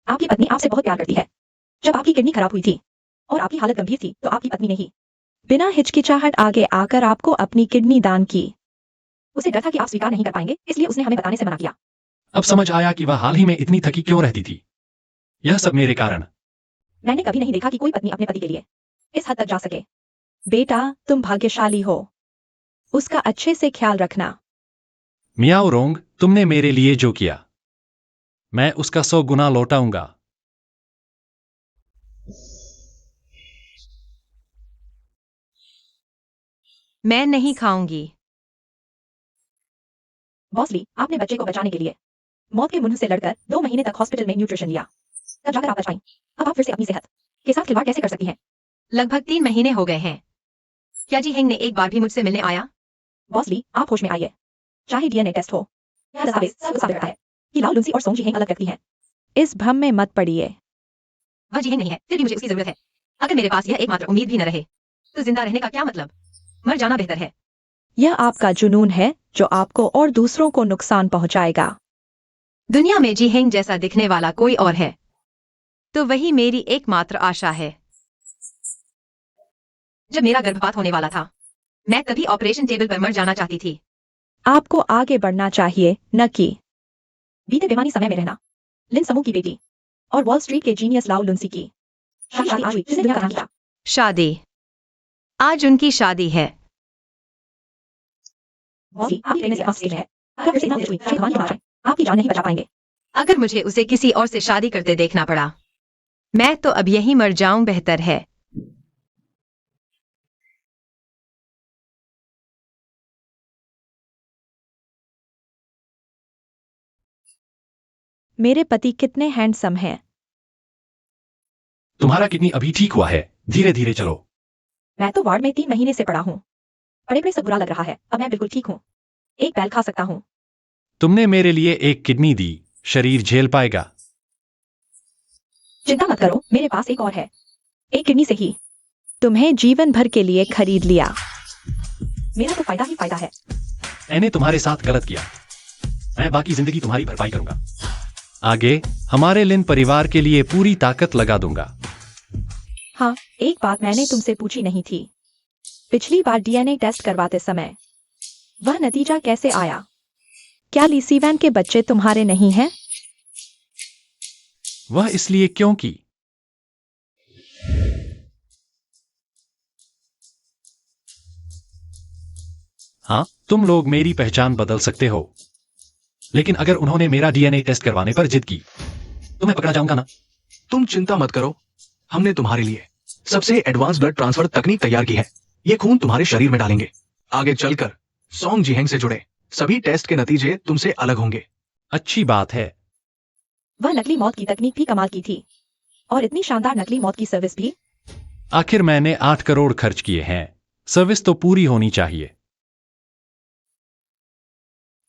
आपकी पत्नी आपसे बहुत प्यार करती है। जब आपकी किडनी खराब हुई थी और आपकी हालत गंभीर थी, तो आपकी पत्नी ने ही बिना हिचकिचाहट आगे आकर आपको अपनी किडनी दान की। उसे डर था कि आप स्वीकार नहीं कर पाएंगे, इसलिए उसने हमें बताने से मना किया। अब समझ आया कि वह हाल ही में इतनी थकी क्यों रहती थी। यह सब मेरे कारण। मैंने कभी नहीं देखा कि कोई पत्नी अपने पति के लिए इस हद तक जा सके। बेटा, तुम भाग्यशाली हो। उसका अच्छे से ख्याल रखना। मियाओ रोंग, तुमने मेरे लिए जो किया, मैं उसका 100 गुना लौटाऊंगा। मैं नहीं खाऊंगी। बॉस ली, आपने बच्चे को बचाने के लिए मौत के मुंह से लड़कर 2 महीने तक हॉस्पिटल में न्यूट्रिशन लिया, तब जाकर आप बच पाई। अब आप फिर से अपनी सेहत के साथ खिलवाड़ कैसे कर सकती हैं? लगभग 3 महीने हो गए हैं। क्या जी हेंग ने एक बार भी मुझसे मिलने आया? बॉस ली, आप होश में आइए। चाहे डीएनए टेस्ट हो या दस्तावेज, सब साबित करता है कि लाओ लुंसी और सोंग जी हेंग अलग व्यक्ति हैं। इस भ्रम में मत पड़िए। वह जी हेंग नहीं है, फिर भी मुझे उसकी जरूरत है। अगर मेरे पास यह एकमात्र उम्मीद भी न रहे तो जिंदा रहने का क्या मतलब? मर जाना बेहतर है। यह आपका जुनून है जो आपको और दूसरों को नुकसान पहुंचाएगा। दुनिया में जी हेंग जैसा दिखने वाला कोई और है तो वही मेरी एकमात्र आशा है। जब मेरा गर्भपात होने वाला था मैं तभी ऑपरेशन टेबल पर मर जाना चाहती थी। आपको आगे बढ़ना चाहिए, न कि बीते बेमानी समय में रहना। लिन समूह की बेटी और वॉल स्ट्रीट के जीनियस लाओ लुंसी की शादी आज हुई, जिसने दुनिया का नाम किया। शादी आज उनकी शादी है। बॉस ली, आपकी प्रेगनेंसी एडवांस स्टेज में है। अगर फिर से इतना हुई, शायद भगवान की मार जाए, आपकी जान नहीं बचा पाएंगे। अगर मुझे उसे किसी और से शादी करते देखना पड़ा मैं तो अब यहीं मर जाऊं बेहतर है। मेरे पति कितने हैंडसम हैं। तुम्हारा किडनी अभी ठीक हुआ है, धीरे धीरे चलो। मैं तो वार्ड में 3 महीने से पड़ा हूँ। पड़े पड़े सब बुरा लग रहा है। अब मैं बिल्कुल ठीक हूँ, एक बैल खा सकता हूँ। तुमने मेरे लिए एक किडनी दी, शरीर झेल पाएगा। चिंता मत करो, मेरे पास एक और है। एक किडनी से ही तुम्हें जीवन भर के लिए खरीद लिया। मेरा तो फायदा ही फायदा है। मैंने तुम्हारे साथ गलत किया, मैं बाकी जिंदगी तुम्हारी भरपाई करूंगा। आगे हमारे लिन परिवार के लिए पूरी ताकत लगा दूंगा। हाँ, एक बात मैंने तुमसे पूछी नहीं थी। पिछली बार डीएनए टेस्ट करवाते समय वह नतीजा कैसे आया? क्या लीसीवैन के बच्चे तुम्हारे नहीं हैं? वह इसलिए क्योंकि हाँ, तुम लोग मेरी पहचान बदल सकते हो, लेकिन अगर उन्होंने मेरा डीएनए टेस्ट करवाने पर जिद की तो मैं पकड़ा जाऊंगा ना। तुम चिंता मत करो, हमने तुम्हारे लिए सबसे एडवांस ब्लड ट्रांसफर तकनीक तैयार की है। ये खून तुम्हारे शरीर में डालेंगे। आगे चलकर सोंग जिहेंग से जुड़े सभी टेस्ट के नतीजे तुमसे अलग होंगे। अच्छी बात है। वह नकली मौत की तकनीक भी कमाल की थी और इतनी शानदार नकली मौत की सर्विस भी। आखिर मैंने 8 करोड़ खर्च किए हैं, सर्विस तो पूरी होनी चाहिए।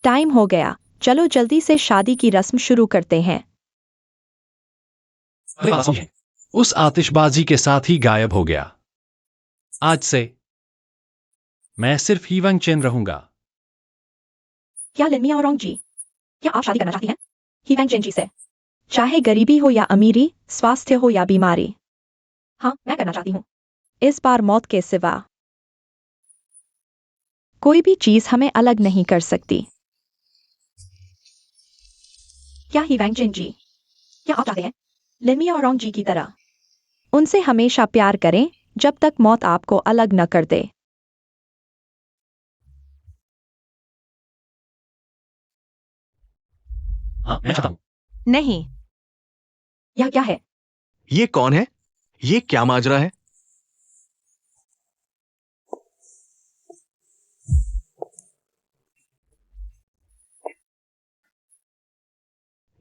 टाइम हो गया, चलो जल्दी से शादी की रस्म शुरू करते हैं। उस आतिशबाजी के साथ ही गायब हो गया। आज से मैं सिर्फ हीवंग चेन रहूंगा। क्या लिनमिया और रोंग जी, क्या आप शादी करना चाहती हैं ही वैंग चेन जी से? चाहे गरीबी हो या अमीरी, स्वास्थ्य हो या बीमारी, हाँ, मैं करना चाहती हूँ। इस बार मौत के सिवा कोई भी चीज हमें अलग नहीं कर सकती। क्या ही वैंग चेन जी, क्या आप चाहते हैं लिनमिया और रोंग जी की तरह उनसे हमेशा प्यार करें जब तक मौत आपको अलग न कर दे। हाँ, मैं चाहता हूं। नहीं, यह क्या है? ये कौन है? ये क्या माजरा है?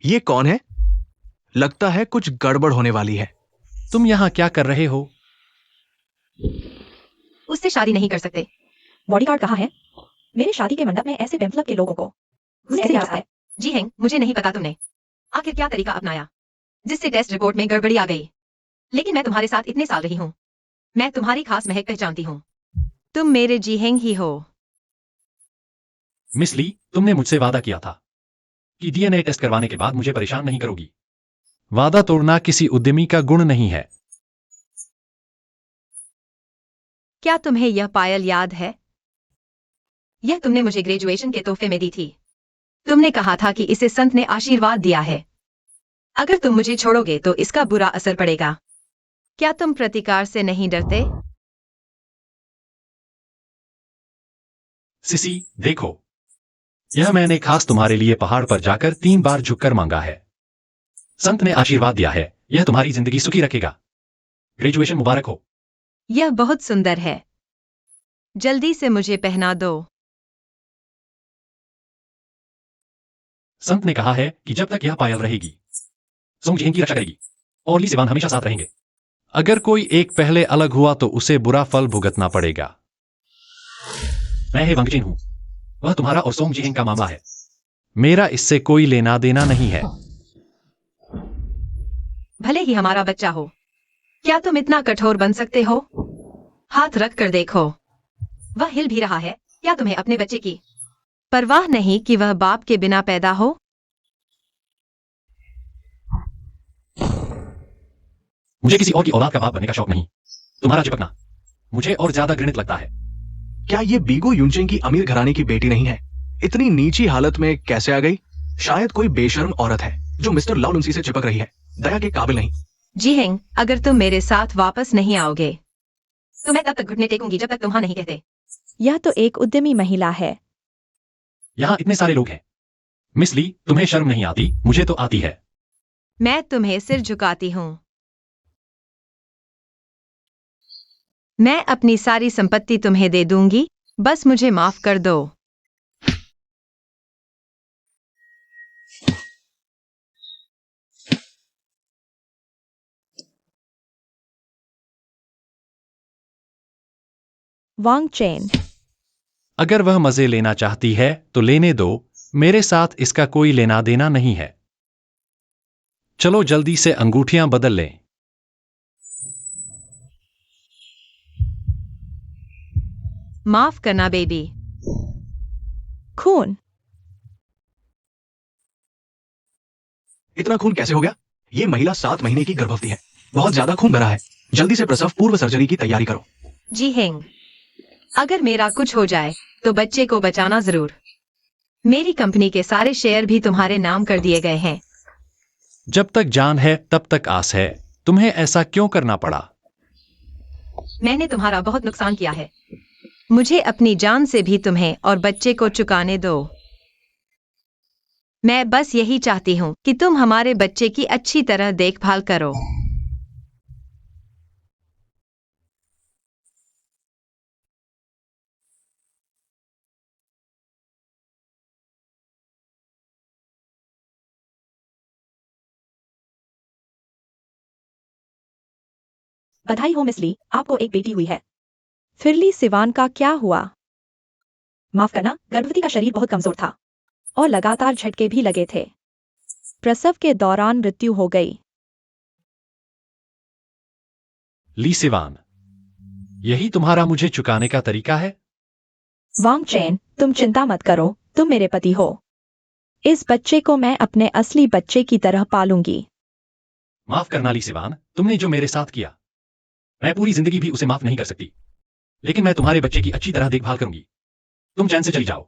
ये कौन है? लगता है कुछ गड़बड़ होने वाली है। तुम यहां क्या कर रहे हो? उससे शादी नहीं कर सकते। बॉडीगार्ड कहाँ है? मेरे शादी के मंडप में ऐसे बेमतलब के लोगों को घुस कैसे आता है? जी हेंग, मुझे नहीं पता तुमने आखिर क्या तरीका अपनाया जिससे टेस्ट रिपोर्ट में गड़बड़ी आ गई, लेकिन मैं तुम्हारे साथ इतने साल रही हूँ, मैं तुम्हारी खास महक पहचानती हूँ। तुम मेरे जी हेंग ही हो। मिस ली, तुमने मुझसे वादा किया था कि डीएनए टेस्ट करवाने के बाद मुझे परेशान नहीं करोगी। वादा तोड़ना किसी उद्यमी का गुण नहीं है। क्या तुम्हें यह पायल याद है? यह तुमने मुझे ग्रेजुएशन के तोहफे में दी थी। तुमने कहा था कि इसे संत ने आशीर्वाद दिया है। अगर तुम मुझे छोड़ोगे तो इसका बुरा असर पड़ेगा। क्या तुम प्रतिकार से नहीं डरते? सिसी, देखो, यह मैंने खास तुम्हारे लिए पहाड़ पर जाकर 3 बार झुककर मांगा है। संत ने आशीर्वाद दिया है, यह तुम्हारी जिंदगी सुखी रखेगा। ग्रेजुएशन मुबारक हो। यह बहुत सुंदर है, जल्दी से मुझे पहना दो। संत ने कहा है कि जब तक यह पायल रहेगी सोंग जिहेंग की रक्षा करेगी और ली सिवान हमेशा साथ रहेंगे। अगर कोई एक पहले अलग हुआ तो उसे बुरा फल भुगतना पड़ेगा। मैं हे वांगजिन हूं, वह तुम्हारा और सोंग जिहेंग का मामला है। मेरा इससे कोई लेना देना नहीं है। भले ही हमारा बच्चा हो, क्या तुम इतना कठोर बन सकते हो? हाथ रख कर देखो, वह हिल भी रहा है। क्या तुम्हें अपने बच्चे की परवाह नहीं कि वह बाप के बिना पैदा हो? मुझे किसी और की औलाद का बाप बनने का शौक नहीं। तुम्हारा चिपकना मुझे और ज्यादा घृणित लगता है। क्या ये बीगो यूनचेंग की अमीर घराने की बेटी नहीं है? इतनी नीची हालत में कैसे आ गई? शायद कोई बेशर्म औरत है जो मिस्टर लाओ लुंसी से चिपक रही है, दया के काबिल नहीं। जिहेंग, अगर तुम मेरे साथ वापस नहीं आओगे तो मैं तब तक घुटने टेकूंगी जब तक तुम हाँ नहीं कहते। यह तो एक उद्यमी महिला है। यहां इतने सारे लोग हैं। मिस ली, तुम्हें शर्म नहीं आती? मुझे तो आती है। मैं तुम्हें सिर झुकाती हूँ। मैं अपनी सारी संपत्ति तुम्हें दे दूंगी, बस मुझे माफ कर दो। वांग चेन, अगर वह मजे लेना चाहती है तो लेने दो, मेरे साथ इसका कोई लेना देना नहीं है। चलो जल्दी से अंगूठियां बदल लें। माफ करना बेबी। खून, इतना खून कैसे हो गया? ये महिला 7 महीने की गर्भवती है। बहुत ज्यादा खून भरा है। जल्दी से प्रसव पूर्व सर्जरी की तैयारी करो। जिहेंग, अगर मेरा कुछ हो जाए तो बच्चे को बचाना जरूर। मेरी कंपनी के सारे शेयर भी तुम्हारे नाम कर दिए गए हैं। जब तक जान है तब तक आस है। तुम्हें ऐसा क्यों करना पड़ा? मैंने तुम्हारा बहुत नुकसान किया है। मुझे अपनी जान से भी तुम्हें और बच्चे को चुकाने दो। मैं बस यही चाहती हूँ कि तुम हमारे बच्चे की अच्छी तरह देखभाल करो। बधाई हो मिस ली, आपको एक बेटी हुई है। फिर ली सिवान का क्या हुआ? माफ करना, गर्भवती का शरीर बहुत कमजोर था और लगातार झटके भी लगे थे। प्रसव के दौरान मृत्यु हो गई। ली सिवान, यही तुम्हारा मुझे चुकाने का तरीका है? वांग चेन, तुम चिंता मत करो, तुम मेरे पति हो। इस बच्चे को मैं अपने असली बच्चे की तरह पालूंगी। माफ करना ली सिवान, तुमने जो मेरे साथ किया, मैं पूरी जिंदगी भी उसे माफ नहीं कर सकती। लेकिन मैं तुम्हारे बच्चे की अच्छी तरह देखभाल करूंगी। तुम चैन से चली जाओ।